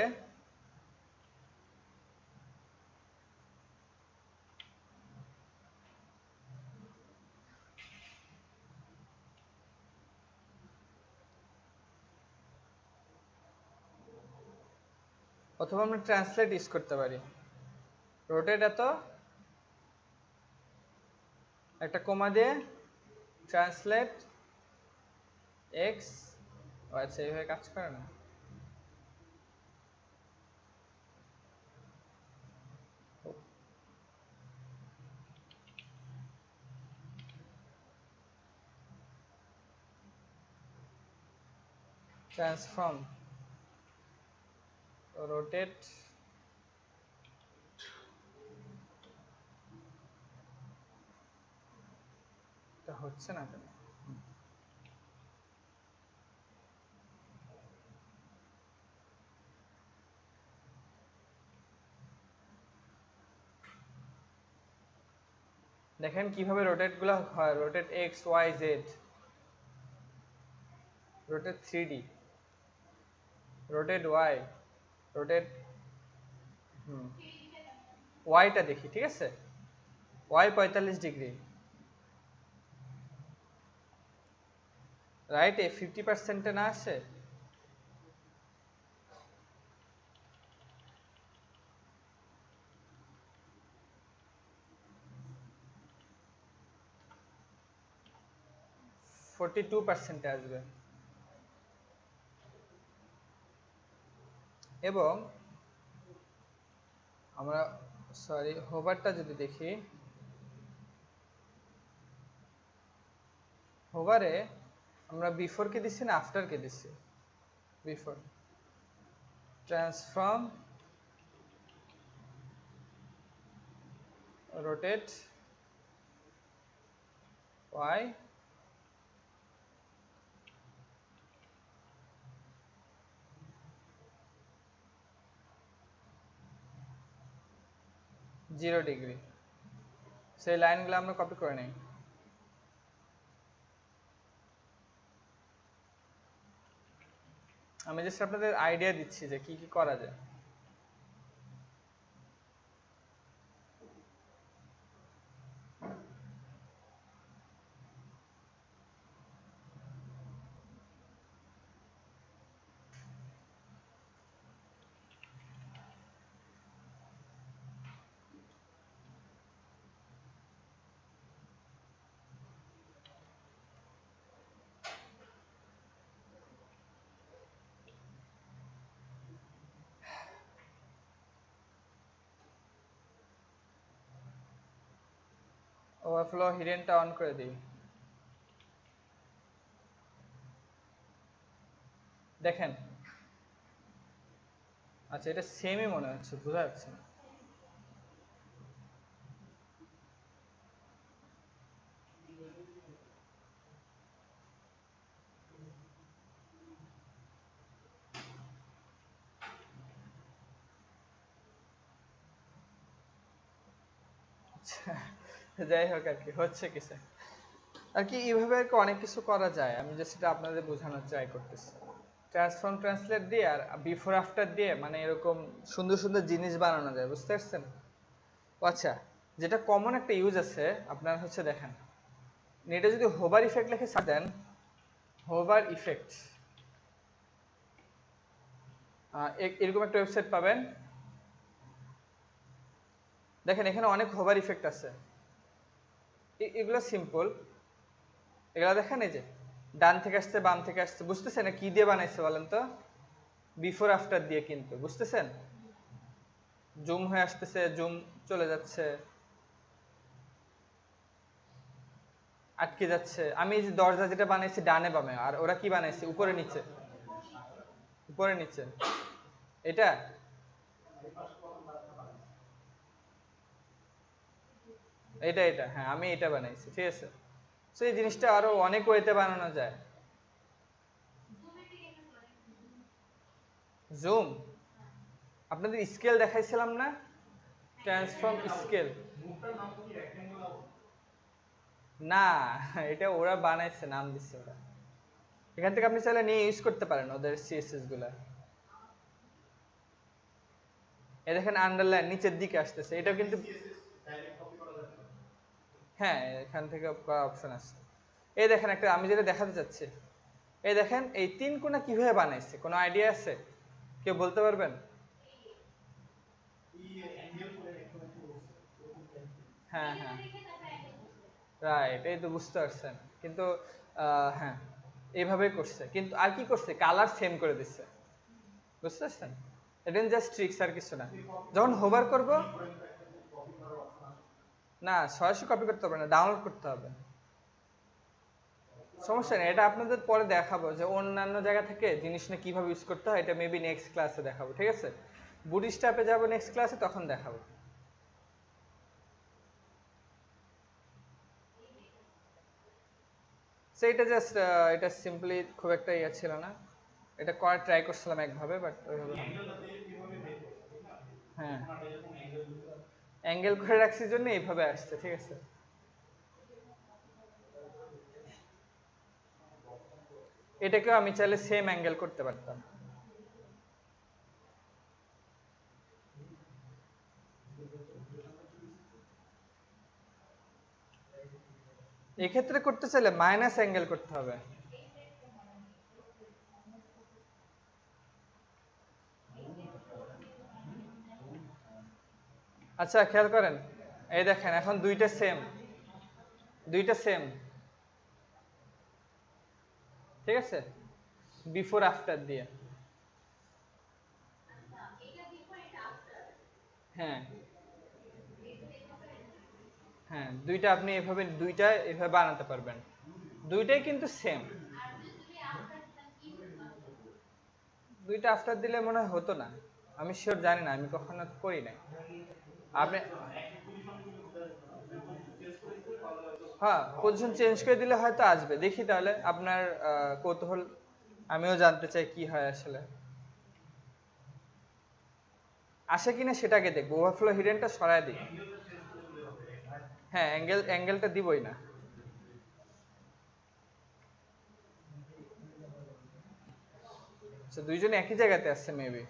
অথবা আমরা ট্রান্সলেট ইউজ করতে পারি। রোটেট এত, একটা কমা দিয়ে ট্রান্সলেট এক্স। আচ্ছা, এইভাবে কাজ করে না। ট্রান্সফর্ম রোটেট এটা হচ্ছে না কেন? দেখেন কিভাবে রোটেট গুলো হয়। Rotate X Y Z, rotate 3D, rotate Y, rotate ওয়াইটা দেখি, ঠিক আছে? ওয়াই 45 ডিগ্রি, রাইট এ 50% না আসে? ফোরটি 42% আসবে। এবং আমরা সরি হোভারটা যদি দেখি, হোভারে আমরা বিফোর কে দিচ্ছি না আফটার কে দিচ্ছি? Before. Transform rotate Y zero degree. সেই লাইনগুলো আমরা কপি করে নেই। আমি জাস্ট আপনাদের আইডিয়া দিচ্ছি যে কি কি করা যায়। ওভারফ্লো হিডেনটা অন করে দিই। দেখেন, আচ্ছা এটা সেমই মনে হচ্ছে, বোঝা যাচ্ছে না। যাই হোক আর কি হচ্ছে কিছু আর কি, এইভাবে আর কি অনেক কিছু করা যায়। আমি জাস্ট এটা আপনাদের বোঝানোর ট্রাই করতেছি। ট্রান্সফর্ম ট্রান্সলেট দিয়ে আর বিফোর আফটার দিয়ে মানে এরকম সুন্দর সুন্দর জিনিস বানানো যায়, বুঝতে পারছেন? আচ্ছা, যেটা কমন একটা ইউজ আছে আপনার দেখেন, নেটে যদি হোভার ইফেক্ট লিখে সার্চ দেন, হোভার ইফেক্ট এরকম একটা ওয়েবসাইট পাবেন। দেখেন এখানে অনেক হোভার ইফেক্ট আছে, এগুলো সিম্পল। এগুলো দেখেন এই যে ডান থেকে আসছে বাম থেকে আসছে, বুঝতেছেন কি দিয়ে বানাইছে বলেন তো? বিফোর আফটার দিয়ে, কিন্তু বুঝতেছেন জুম হয়ে আসতেছে, জুম চলে যাচ্ছে, আটকে যাচ্ছে। আমি এই যে দরজা যেটা বানাইছি ডানে বামে, আর ওরা কি বানাইছে উপরে নিচে, উপরে নিচে। এটা এটা এটা হ্যাঁ আমি এটা বানাইছি, ঠিক আছে। তো এই জিনিসটা আরো অনেক ওয়েতে বানানো যায়। জুম আপনাদের স্কেল দেখাইছিলাম না, ট্রান্সফর্ম স্কেল। না, এটা ওরা বানাইছে, নাম দিচ্ছে ওরা। এখান থেকে আপনি চাইলে নিয়ে ইউজ করতে পারেন ওদের সিএসএস গুলা। এই দেখেন আন্ডারলাইন নিচের দিকে আসতেছে, এটা কিন্তু হ্যাঁ এখান থেকে করা অপশন আছে। এই দেখেন একটা আমি যেটা দেখাতে চাচ্ছি, এই দেখেন এই তিন কোণা কিভাবে বানাইছে, কোনো আইডিয়া আছে? কেউ বলতে পারবেন? হ্যাঁ হ্যাঁ রাইট, এই তো বুঝতে পারছেন। কিন্তু হ্যাঁ এইভাবেই করছে, কিন্তু আর কি করছে, কালার সেম করে দিচ্ছে, বুঝতে পারছেন? এটা জাস্ট ট্রিক্স আর কিছু না। যখন হোভার করব, না সরাসরি কপি করতে হবে না, ডাউনলোড করতে হবে। সমস্যা নেই, এটা আপনাদের পরে দেখাবো যে অন্যান্য জায়গা থেকে জিনিস নিয়ে কিভাবে ইউজ করতে হয়, এটা মেবি নেক্সট ক্লাসে দেখাবো, ঠিক আছে? বুটস্ট্র্যাপে যাবো নেক্সট ক্লাসে, তখন দেখাবো। সো এটা জাস্ট এটা সিম্পলি খুব একটা ইয়ে ছিল না, এটা করার ট্রাই করছিলাম একভাবে, বাট ওইভাবে না। হ্যাঁ অ্যাঙ্গেল করে রাখছি জন্য এইভাবে আসছে, ঠিক আছে। এটাকেও আমি চাইলে সেম অ্যাঙ্গেল করতে পারতাম। এক্ষেত্রে করতে চাইলে মাইনাস অ্যাঙ্গেল করতে হবে। আচ্ছা খেয়াল করেন, এই দেখেন এখন দুইটা সেম, দুইটা সেম, ঠিক আছে, বিফোর আফটার দিয়ে। হ্যাঁ হ্যাঁ দুইটা আপনি এভাবে দুইটা এভাবে বানাতে পারবেন, দুইটাই কিন্তু সেম। দুইটা আফটার দিলে মনে হয় হতো না, আমি শিওর জানি না, আমি কখনো করি নাই। আপনি হ্যাঁ পজিশন চেঞ্জ করে দিলে হয়তো আসবে, দেখি তাহলে আপনার কৌতূহল আমিও জানতে চাই কি হয় আসলে, আসে কিনা সেটাকে দেখবো। ওভারফ্লো হিডেনটা সরায় দিই। হ্যাঁ অ্যাঙ্গেলটা দিবই না। দুইজনে একই জায়গাতে আসছে মেবি।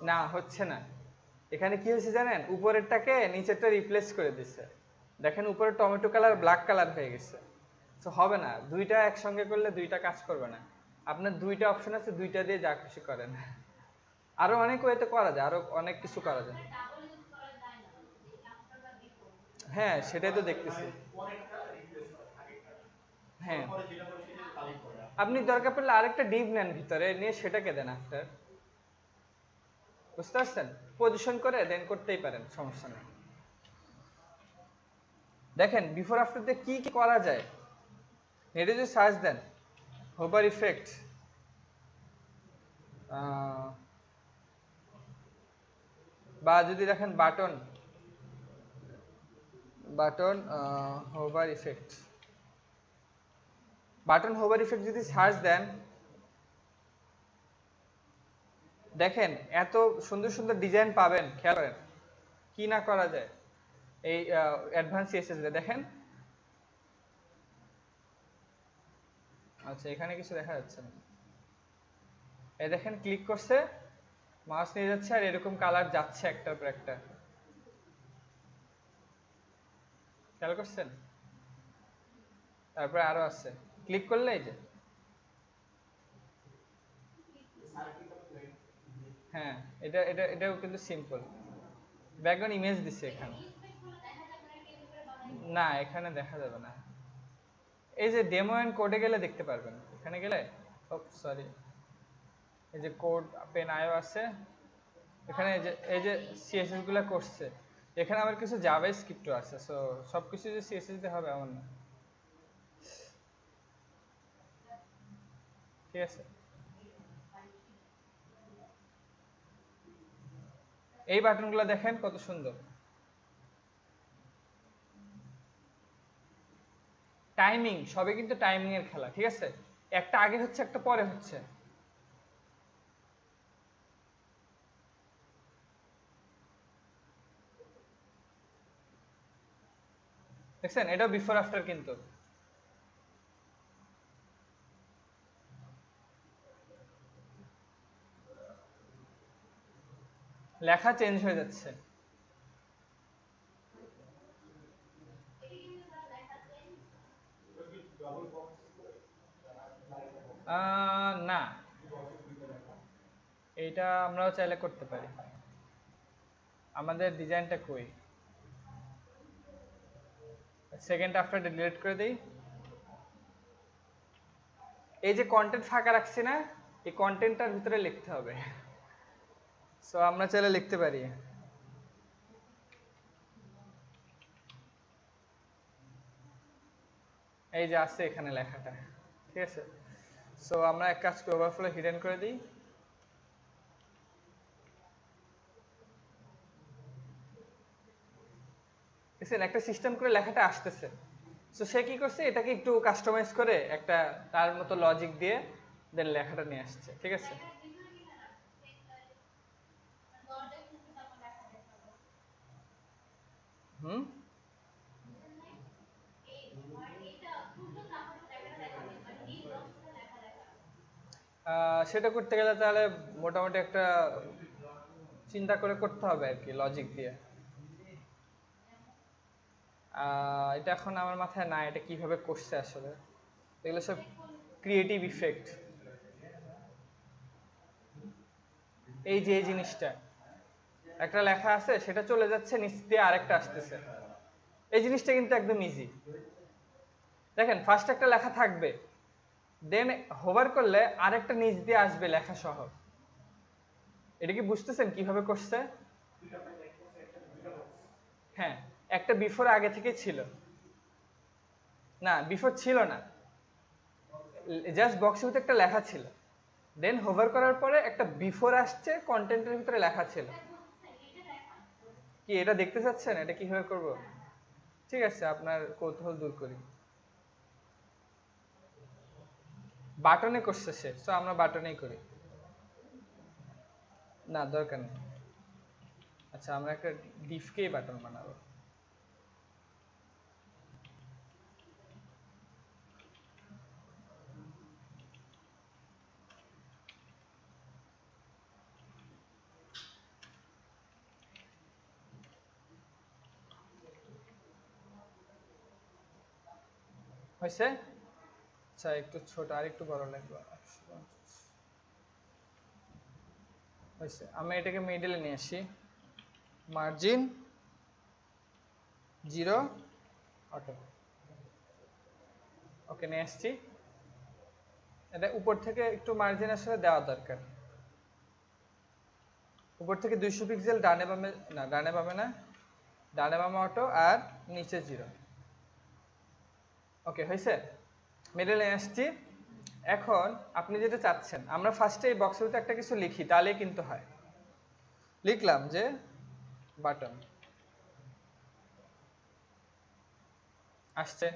না হচ্ছে না, এখানে কি হয়েছে জানেন, উপরেরটাকে নিচেরটা রিপ্লেস করে দিচ্ছে। দেখেন উপরে টমেটো কালার ব্ল্যাক কালার হয়ে গেছে। তো হবে না, দুইটা একসঙ্গে করলে দুইটা কাজ করবে না। আপনার দুইটা অপশন আছে, দুইটা দিয়ে যা খুশি করেন। আরো অনেক ওয়েতে করা যায়, আরো অনেক কিছু করা যায়। হ্যাঁ সেটাই তো দেখতেছি। হ্যাঁ আপনি দরকার পড়লে আরেকটা ডিভ নেন ভিতরে নিয়ে সেটাকে দেন আফটার, বুঝতে পারছেন? পজিশন করে দেন করতেই পারেন, সমস্যা নেই। দেখেন বিফোর আফটার দিয়ে কি কি করা যায়, নেটে যদি সার্চ দেন হোভার ইফেক্ট, বা যদি দেখেন button, button hover effect, button hover effect যদি সার্চ দেন, দেখেন এত সুন্দর সুন্দর ডিজাইন পাবেন, খেয়াল করেন কি না করা যায় এই অ্যাডভান্স সিএসএস এ। দেখেন আচ্ছা এখানে কিছু দেখা যাচ্ছে না, এই দেখেন ক্লিক করছে, মাউস নিয়ে যাচ্ছে আর এরকম কালার যাচ্ছে একটার পর একটা, খেয়াল করছেন? তারপরে আরো আছে, ক্লিক করলে এই যে হ্যাঁ, এটাও কিন্তু সিম্পল। ব্যাকগ্রাউন্ড ইমেজ দিছে এখানে। না, এখানে দেখা যাবে না। এই যে ডেমো এন্ড কোডে গেলে দেখতে পারবেন। এখানে গেলে সরি, এই যে কোড পেন আইও আছে, এখানে এই যে সিএসএস গুলো করছে, এখানে আবার কিছু জাভা স্ক্রিপ্টও আছে। সো সবকিছু যে সিএসএস দিয়ে হবে এমন না, ঠিক আছে? এই বাটনগুলো দেখেন কত সুন্দর। টাইমিং, সবে কিন্তু টাইমিং এর খেলা, ঠিক আছে? একটা আগে হচ্ছে, একটা পরে হচ্ছে। দেখছেন, এটাও বিফোর আফটার কিন্তু। লেখা চেঞ্জ হয়ে যাচ্ছে। না, এইটা আমরাও চাইলে করতে পারি। আমাদের ডিজাইনটা কই? সেকেন্ড আফটারটা ডিলিট করে দেই। এই যে কন্টেন্ট ফাঁকা রাখছি না, এই কন্টেন্টটার ভিতরে লিখতে হবে। সো আমরা চাইলে লিখতে পারি, এই যে আছে এখানে লেখাটা, ঠিক আছে? সো আমরা এক কাজ করি, ওভারফ্লো হিডেন করে দিই। দেখছেন, একটা সিস্টেম করে লেখাটা আসতেছে। সো সে কি করছে, এটাকে একটু কাস্টমাইজ করে একটা তার মতো লজিক দিয়ে দেন লেখাটা নিয়ে আসছে, ঠিক আছে? হুম, সেটা করতে গেলে তাহলে মোটামুটি একটা চিন্তা করে করতে হবে আর কি, লজিক দিয়ে। এটা এখন আমার মাথায় নাই, এটা কিভাবে করছে আসলে। এগুলো সব ক্রিয়েটিভ ইফেক্ট। এই যে এই জিনিসটা, একটা লেখা আছে, সেটা চলে যাচ্ছে, নিচ দিয়ে আরেকটা আসতেছে। এই জিনিসটা কিন্তু একদম ইজি। দেখেন, ফার্স্ট একটা লেখা থাকবে, দেন হোভার করলে আরেকটা নিচ দিয়ে আসবে লেখা সহ। এটা কি বুঝতেছেন কিভাবে করছে? হ্যাঁ, একটা বিফোর আগে থেকে ছিল না, বিফোর ছিল না, জাস্ট বক্সের ভিতরে একটা লেখা ছিল, দেন হোভার করার পরে একটা বিফোর আসছে, কন্টেন্টের ভিতরে লেখা ছিল। কি এটা দেখতে চাচ্ছেন এটা কিভাবে করব? ঠিক আছে, আপনার কৌতূহল দূর করি। বাটনে করছে সে, তো আমরা বাটনেই করি। না, দরকার নেই। আচ্ছা, আমরা একটা ডিফকেই বাটন বানাবো। হয়েছে? আচ্ছা, একটু ছোট, আর একটু বড় লাগবে। হয়েছে, আমি এটাকে মিডলে নিয়ে আসি। Margin 0 auto. ওকে, নিয়ে আসছি। এটা উপর থেকে একটু মার্জিন আসলে দেওয়া দরকার। উপর থেকে 200 পিক্সেল ডানে বামে, না ডানে বামে না, ডানে বামে অটো, আর নিচে 0। ওকে, হয়েছে? মিডলে নিয়ে আসছি। এখন আপনি যেটা চাচ্ছেন, আমরা ফার্স্টে এই বক্সের ভিতরে একটা কিছু লিখি, তাহলেই কিন্তু হয়। লিখলাম যে বাটন আসছে।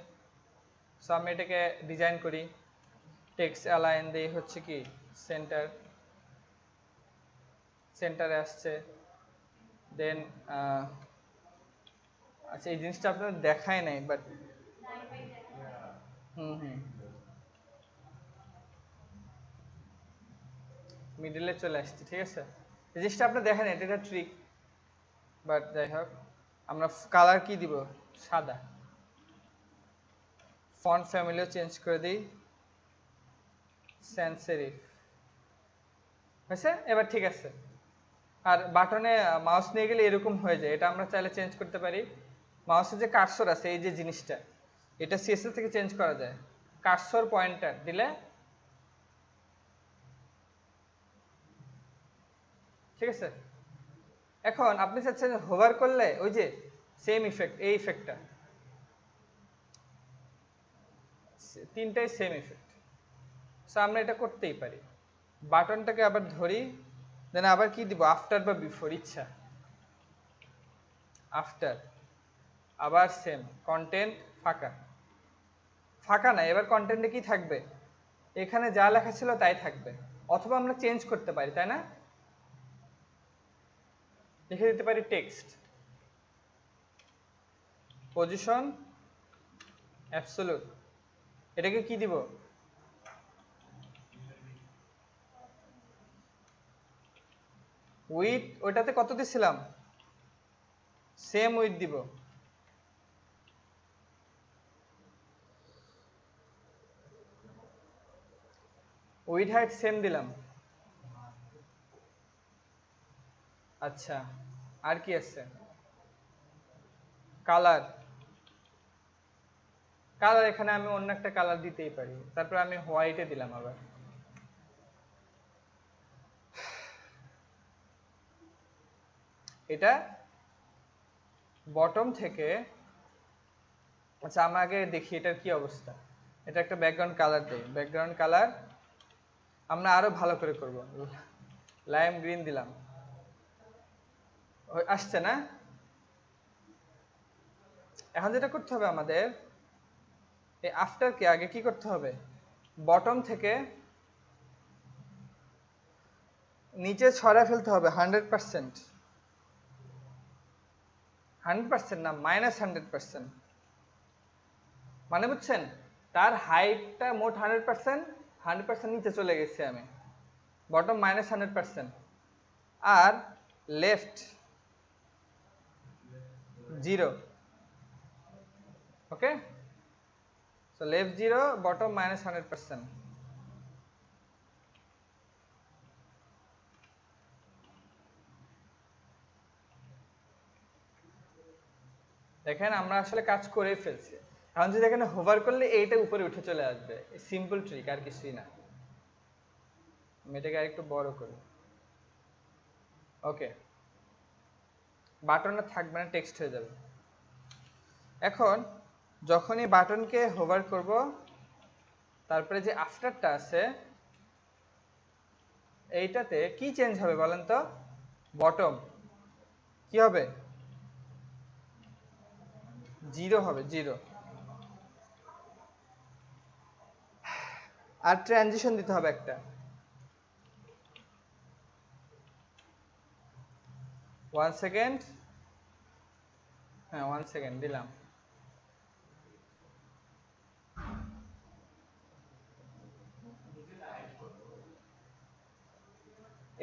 সো আমি এটাকে ডিজাইন করি, টেক্সট অ্যালাইন দিয়ে হচ্ছে কি সেন্টার, সেন্টারে আসছে। দেন আচ্ছা, এই জিনিসটা আপনার দেখায় নাই, বাট হুম, মিডলে চলে আসছে, ঠিক আছে? এই জিনিসটা আপনি দেখেন, এটা ট্রিক, বাট যাই হোক, আমরা কালার কি দিব? সাদা। ফন্ট ফ্যামিলিও চেঞ্জ করে দিই, স্যান্স সেরিফ। হয়েছে? এবার ঠিক আছে। আর বাটনে মাউস নিয়ে গেলে এরকম হয়ে যায়, এটা আমরা চাইলে চেঞ্জ করতে পারি। মাউসের যে কার্সর আছে এই যে জিনিসটা, এটা সিএসএস থেকে চেঞ্জ করা যায়। কার্সর পয়েন্টার দিলে, ঠিক আছে। এখন আপনি চাচ্ছেন হোভার করলে ওই যে সেম ইফেক্ট, এই ইফেক্টটা, তিনটাই সেম ইফেক্ট। সো আমরা এটা করতেই পারি। বাটনটাকে আবার ধরি, দেন আবার কি দিব, আফটার বা বিফোর ইচ্ছা। আফটার, আবার সেম কন্টেন্ট, ফাঁকা। ফাঁকা না, এবার কন্টেন্টে কি থাকবে, এখানে যা লেখা ছিল তাই থাকবে। অথবা আমরা চেঞ্জ করতে পারি, তাই না? লিখে দিতে পারি টেক্সট, পজিশন অ্যাবসলিউট। এটাকে কি দিব, উইথ, ওইটাতে কত দিছিলাম, সেম উইথ দিব। উইথ হাইট সেম দিলাম। আচ্ছা, আর কি আছে, কালার। কালার এখানে আমি অন্য একটা কালার দিতেই পারি, তারপর আমি হোয়াইটে দিলাম আবার। এটা বটম থেকে, আচ্ছা আমরা আগে দেখি এটার কি অবস্থা। এটা একটা ব্যাকগ্রাউন্ড কালার দেই, ব্যাকগ্রাউন্ড কালার আমরা আরো ভালো করে করব, লাইম গ্রিন দিলাম, আসছে না? এখন যেটা করতে হবে আমাদের, এই আফটারকে আগে কি করতে হবে, বটম থেকে নিচে ছড়ায় ফেলতে হবে 100%, 100% না, -100%। মানে বুঝছেন, তার হাইটটা মোট 100%, 100% নিচে চলে গেছে আমি, বটম -100%। আর left 0, okay. So left 0, bottom -100%। দেখেন আমরা আসলে কাজ করেই ফেলছি। এখন যদি এখানে হোভার করলে এইটা উপরে উঠে চলে আসবে, সিম্পল ট্রিক, আর কিছুই না। আমি এটাকে আরেকটু বড় করি, ওকে। বাটনটা থাকবে না, টেক্সট হয়ে যাবে। এখন যখনই বাটনকে হোভার করব, তারপরে যে আফটারটা আছে এইটাতে কি চেঞ্জ হবে বলেন তো, বটম কি হবে, 0 হবে, 0। আর ট্রানজিশন দিতে হবে একটা, 1 সেকেন্ড, হ্যাঁ 1 সেকেন্ড দিলাম।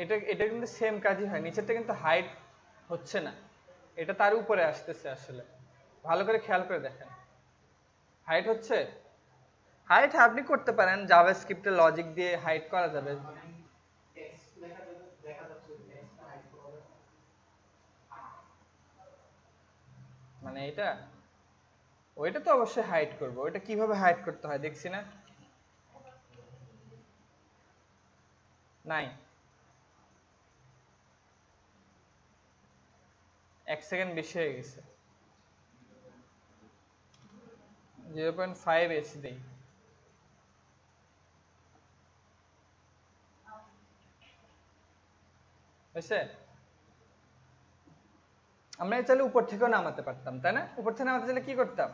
এটা এটা কিন্তু সেম কাজই হয়, নিচেরটা কিন্তু হাইট হচ্ছে না, এটা তার উপরে আসতেছে আসলে। ভালো করে খেয়াল করে দেখেন, হাইট হচ্ছে। হাইট আপনি করতে পারেন, জাভাস্ক্রিপ্টের লজিক দিয়ে হাইট করা যাবে। মানে এটা, ওইটা তো অবশ্যই হাইড করব। ওইটা কিভাবে হাইড করতে হয় দেখছি না, নাই 1 সেকেন্ড বেশি হয়ে গেছে, 0.5 এস দেই। হয়েছে? আমরা চাইলে উপর থেকেও নামাতে পারতাম, তাই না? উপর থেকে নামাতে চাইলে কি করতাম,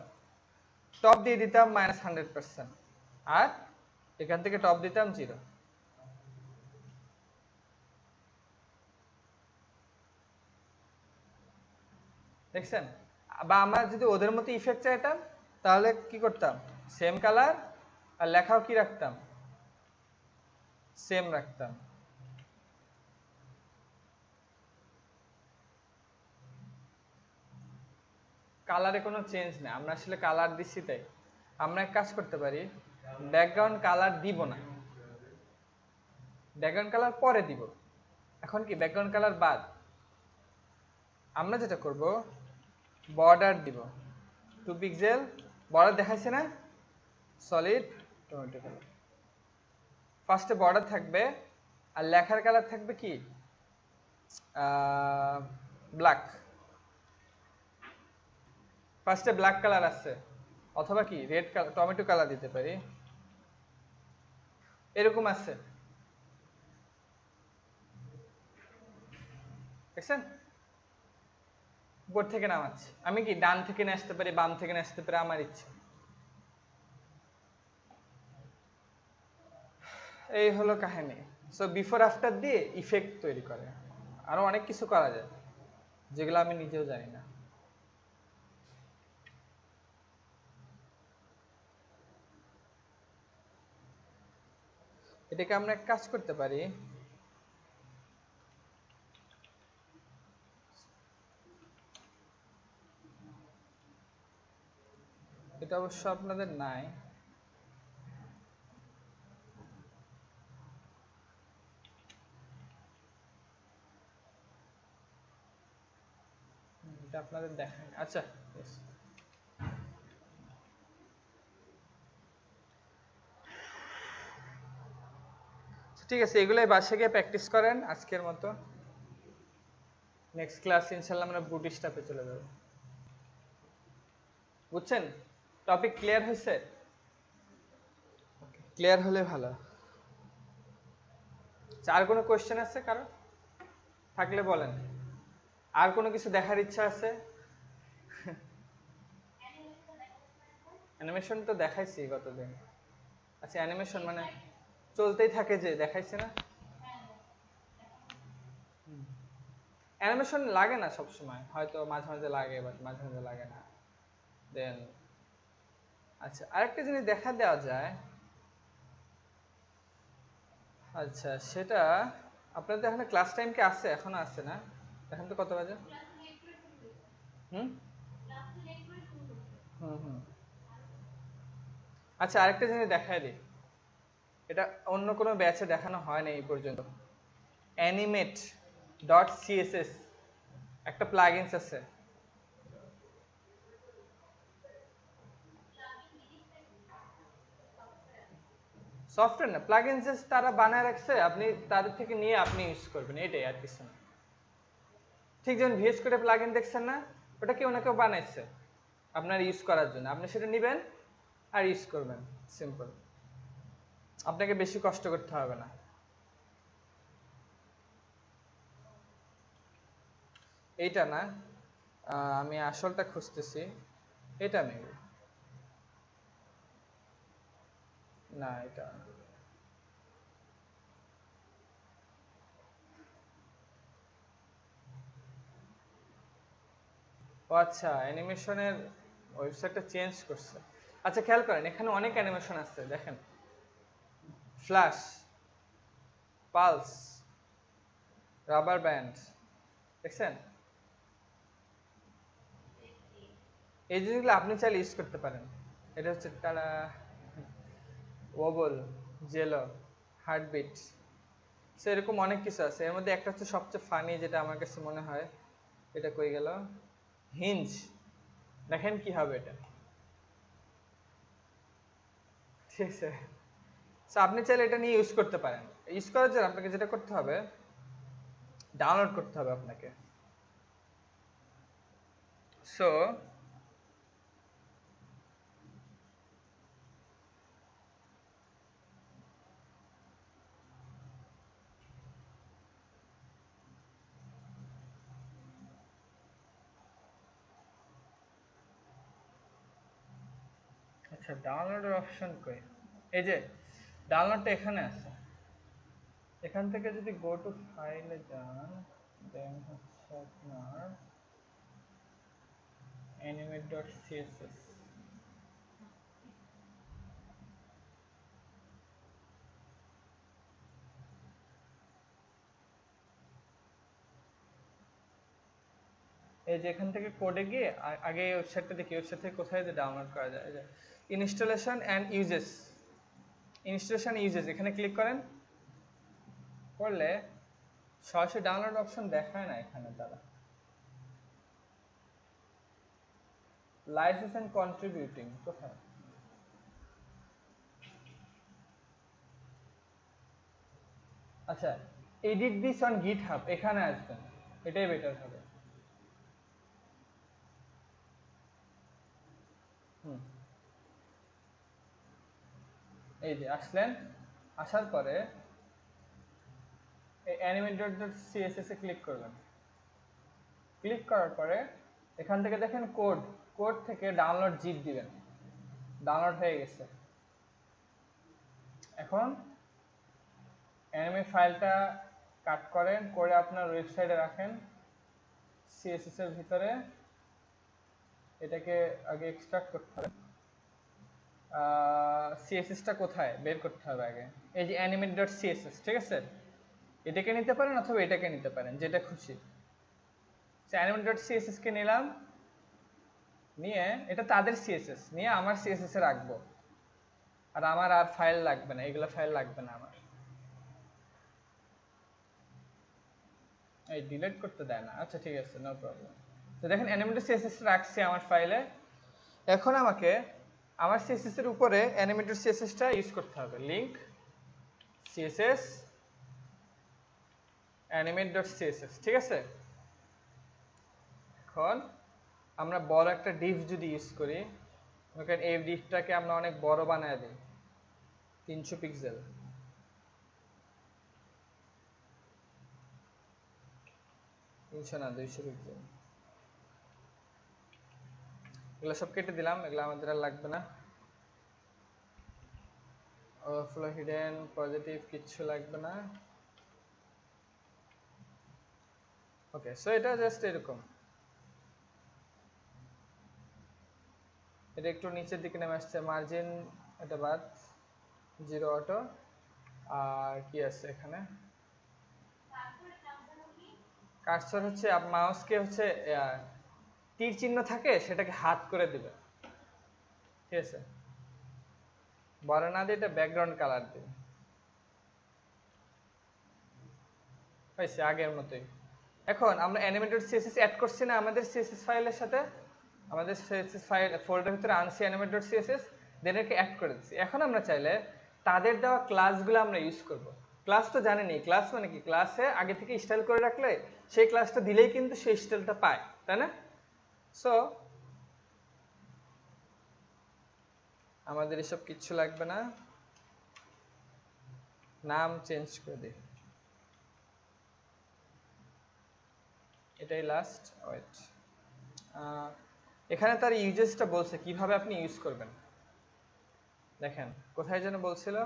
টপ দিয়ে দিতাম -100%, আর এখান থেকে টপ দিতাম 0। দেখছেন? বা আমরা যদি ওদের মতো ইফেক্ট চাইতাম তাহলে কি করতাম, সেম কালার আর লেখাও কি রাখতাম, সেম রাখতাম। কালারে কোনো চেঞ্জ নেই, আমরা আসলে কালার দিচ্ছি তাই। আমরা এক কাজ করতে পারি, ব্যাকগ্রাউন্ড কালার দিব না, ব্যাকগ্রাউন্ড কালার পরে দিব। এখন কি ব্যাকগ্রাউন্ড কালার বাদ, আমরা যেটা করব বর্ডার দিব 2 পিক্সেল বর্ডার দেখাইছে না সলিড টমেটো কালার ফার্স্টে বর্ডার থাকবে আর লেখার কালার থাকবে কি ব্ল্যাক ফার্স্টে ব্ল্যাক কালার আছে অথবা কি রেড কালার টমেটো কালার দিতে পারি এরকম আছে দেখছেন উপর থেকে নামাচ্ছি আমি কি ডান থেকে নিয়ে আসতে পারি বাম থেকে নিয়ে আসতে পারি আমার ইচ্ছা এই হলো কাহিনী সো বিফোর আফটার দিয়ে ইফেক্ট তৈরি করে আরো অনেক কিছু করা যায় যেগুলো আমি নিজেও জানি না এটাকে আমরা এক কাজ করতে পারি এটা অবশ্য আপনাদের নাই এটা আপনাদের দেখায় আচ্ছা ঠিক আছে এগুলাই বাসায় গিয়ে প্র্যাকটিস করেন আজকের মতো নেক্সট ক্লাস ইনশাআল্লাহ আমরা বুট স্ট্র্যাপে চলে যাব বুঝছেন টপিক ক্লিয়ার হয়েছে ক্লিয়ার হলে ভালো আর কোনো কোশ্চেন আছে কারো থাকলে বলেন আর কোনো কিছু দেখার ইচ্ছা আছে অ্যানিমেশন তো দেখাইছি গতদিন আচ্ছা অ্যানিমেশন মানে চলতেই থাকে যে দেখাইছে না অ্যানিমেশন লাগে না সব সময় হয়তো মাঝে মাঝে লাগে বাট মাঝে মাঝে লাগে না দেন আচ্ছা আরেকটা জিনিস দেখা দেওয়া যায় আচ্ছা সেটা আপনাদের এখানে ক্লাস টাইম কি আছে এখনো আছে না এখন তো কত বাজে হুম হুম হুম আচ্ছা আরেকটা জিনিস দেখাই দিই এটা অন্য কোনো ব্যাচে দেখানো হয় না এই পর্যন্ত animate.css একটা প্লাগইনস আছে সফটওয়্যার না প্লাগইনস তারা বানায় রাখছে আপনি তাদের থেকে নিয়ে আপনি ইউজ করবেন এটাই আর কিছু না ঠিক যেমন ভিএস কোডে প্লাগইন দেখছেন না ওটা কেউ না কেউ বানাইছে আপনার ইউজ করার জন্য আপনি সেটা নেবেন আর ইউজ করবেন সিম্পল আপনাকে বেশি কষ্ট করতে হবে না এইটা না আমি আসলটা খুঁজতেছি এটা মেবি না এটা ও আচ্ছা অ্যানিমেশনের ওয়েবসাইটটা চেঞ্জ করছে আচ্ছা খেয়াল করেন এখানে অনেক অ্যানিমেশন আছে দেখেন ফ্ল্যাশ পালস রাবার ব্যান্ড দেখছেন এই জিনিসগুলো আপনি চাইলে ইউজ করতে পারেন এটা হচ্ছে তারা ওবল জেলো হার্টবিট সো এরকম অনেক কিছু আছে এর মধ্যে একটা হচ্ছে সবচেয়ে ফানি যেটা আমার কাছে মনে হয় এটা কই গেল হিঞ্জ দেখেন কি হবে এটা ঠিক আছে সো আপনি চাইলে এটা নিয়ে ইউজ করতে পারেন ইউজ করার জন্য আপনাকে যেটা করতে হবে ডাউনলোড করতে হবে আপনাকে সো আচ্ছা ডাউনলোডের অপশন কই এই যে ডাউনলোডটা এখানে আছে এখান থেকে যদি গো টু ফাইলে যান দেন হচ্ছে আপনার animate.css এই যে এখান থেকে কোডে গিয়ে আগে এই ওয়েবসাইটটা দেখি ওয়েবসাইট থেকে কোথায় যে ডাউনলোড করা যায় এই যে ইনস্টলেশন এন্ড ইউজেস এখানে ক্লিক করেন করলে সরাসরি ডাউনলোড অপশন দেখায় না এখানে তারা লাইসেন্স এন্ড কন্ট্রিবিউটিং কোথায়? আচ্ছা, এডিট দিস অন গিটহাব, এখানে আসবেন, এটাই বেটার হবে। এই যে আসলেন, আসার পরে এই animate.css এ ক্লিক করবেন। ক্লিক করার পরে এখান থেকে দেখেন কোড, কোড থেকে ডাউনলোড জিপ দিবেন, ডাউনলোড হয়ে গেছে। এখন অ্যানিমে ফাইলটা কাট করেন, করে আপনার ওয়েবসাইটে রাখেন, সিএসএস এর ভিতরে এটাকে আগে এক্সট্রাক্ট করতে হবে। সিএসএসটা কোথায় বের করতে হবে আগে, এই যে animate.css, ঠিক আছে? এটাকে নিতে পারেন অথবা এটাকে নিতে পারেন, যেটা খুশি। animate.css কে নিলাম, নিয়ে এটা তাদের সিএসএস, নিয়ে আমার সিএসএস এ রাখবো। আর আমার আর ফাইল লাগবে না, এগুলো ফাইল লাগবে না আমার। এই ডিলিট করতে দেয় না, আচ্ছা ঠিক আছে, নো প্রবলেম। তো দেখেন animate.css রাখছি আমার ফাইলে। এখন আমাকে আমার সিএসএস এর উপরে animate.css টা ইউজ করতে হবে। লিংক css animate.css, ঠিক আছে? এখন আমরা বড় একটা div যদি ইউজ করি, দেখেন এই divটাকে আমরা অনেক বড় বানায় দিই, 300 পিক্সেল। না 200 পিক্সেল। এগুলো সব কেটে দিলাম, এগুলো আমাদের আর লাগবে না। ওভারফ্লো হিডেন পজিটিভ কিচ্ছু লাগবে না। ওকে, সো এটা জাস্ট এরকম, এটা একটু নিচের দিকে নেমে আসছে, মার্জিন এটা বাদ, জিরো অটো। আর কি আছে এখানে, কার্সর হচ্ছে মাউসকে হচ্ছে তীর চিহ্ন থাকে সেটাকে হাত করে দিবে, ঠিক আছে? বড় না দিয়ে এটা ব্যাকগ্রাউন্ড কালার দিবে, হয়েছে আগের মতোই। এখন আমরা animate.css অ্যাড করছি না আমাদের সিএসএস ফাইলের সাথে, আমাদের সিএসএস ফাইল ফোল্ডারের ভিতরে আনছি animate.css, দেন একে অ্যাড করে দিচ্ছি। এখন আমরা চাইলে তাদের দেওয়া ক্লাসগুলো আমরা ইউজ করব। ক্লাস তো জানেনি, ক্লাস মানে কি, ক্লাসে আগে থেকে স্টাইল করে রাখলে সেই ক্লাসটা দিলেই কিন্তু সেই স্টাইলটা পায়, তাই না? সো আমাদের এসব কিচ্ছু লাগবে না, নাম চেঞ্জ করে দিই, এটাই লাস্ট। ওয়েট, এখানে তার ইউজেসটা বলছে কিভাবে আপনি ইউজ করবেন। দেখেন কোথায় যেন বলছিল,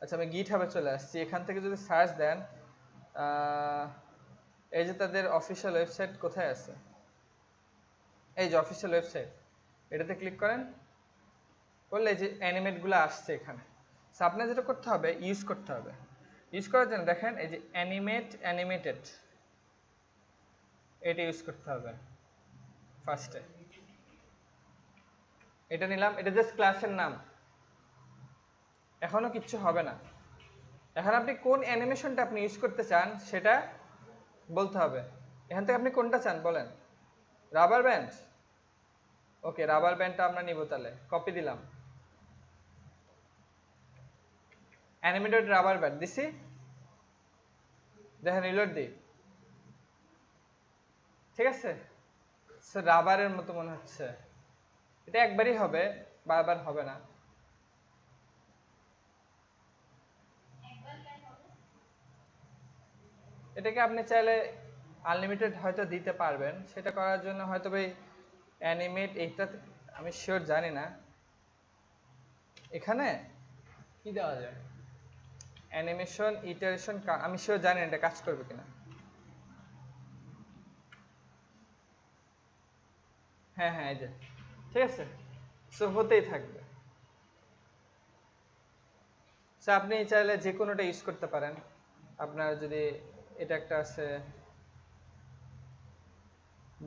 আচ্ছা আমি গিটহাবে চলে আসছি। এখান থেকে যদি সার্চ দেন, এই যে তাদের অফিসিয়াল ওয়েবসাইট কোথায় আছে, এই যে অফিসিয়াল ওয়েবসাইট, এটাতে ক্লিক করেন, করলে যে অ্যানিমেটগুলো আসছে এখানে। সো আপনার যেটা করতে হবে, ইউজ করতে হবে। ইউজ করার জন্য দেখেন এই যে অ্যানিমেটেড, এটা ইউজ করতে হবে ফার্স্টে। এটা নিলাম, এটা জাস্ট ক্লাসের নাম, এখনো কিচ্ছু হবে না। এখন আপনি কোন অ্যানিমেশনটা আপনি ইউজ করতে চান সেটা বলতে হবে। এখান থেকে আপনি কোনটা চান বলেন, রাবার ব্যান্ড? ওকে, রাবার ব্যান্ডটা আমরা নিব, তাহলে কপি দিলাম, অ্যানিমেটেড রাবার ব্যান্ড দিছি, দেখেন রিলোড দিই, ঠিক আছে? সো রাবারের মতো মনে হচ্ছে, এটা একবারই হবে, বারবার হবে না। এটাকে আপনি চাইলে আনলিমিটেড হয়তো দিতে পারবেন, সেটা করার জন্য হয়তো ভাই অ্যানিমেট, এইটা আমি শিওর জানি না এখানে কি দেওয়া যায়, অ্যানিমেশন ইটারেশন, আমি শিওর জানি না এটা কাজ করবে কিনা। হ্যাঁ হ্যাঁ, এই যে ঠিক আছে, সো হতেই থাকবে। সো আপনি চাইলে যে কোনোটা ইউজ করতে পারেন। আপনার যদি এটা একটা আছে,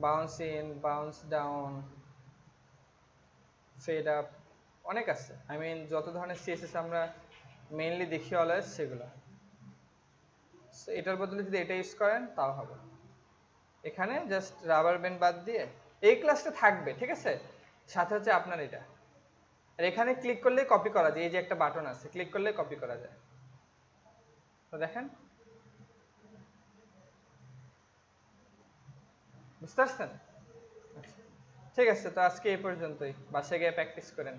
bounce in, bounce down, fed up, অনেক আছে। আই মিন যত ধরনের সিএসএস আমরা মেইনলি দেখি অলওয়েজ সেগুলো। সো এটার বদলে যদি এটা ইউজ করেন তাও হবে। এখানে জাস্ট রাবার ব্যান্ড বাদ দিয়ে এই ক্লাসটা থাকবে, ঠিক আছে, সাথে হচ্ছে আপনার এটা। আর এখানে ক্লিক করলে কপি করা যায়, এই যে একটা বাটন আছে, ক্লিক করলে কপি করা যায়। তো দেখেন, বুঝতে পারছেন? ঠিক আছে, তো আজকে এই পর্যন্তই, বাসায় গিয়ে প্র্যাকটিস করেন।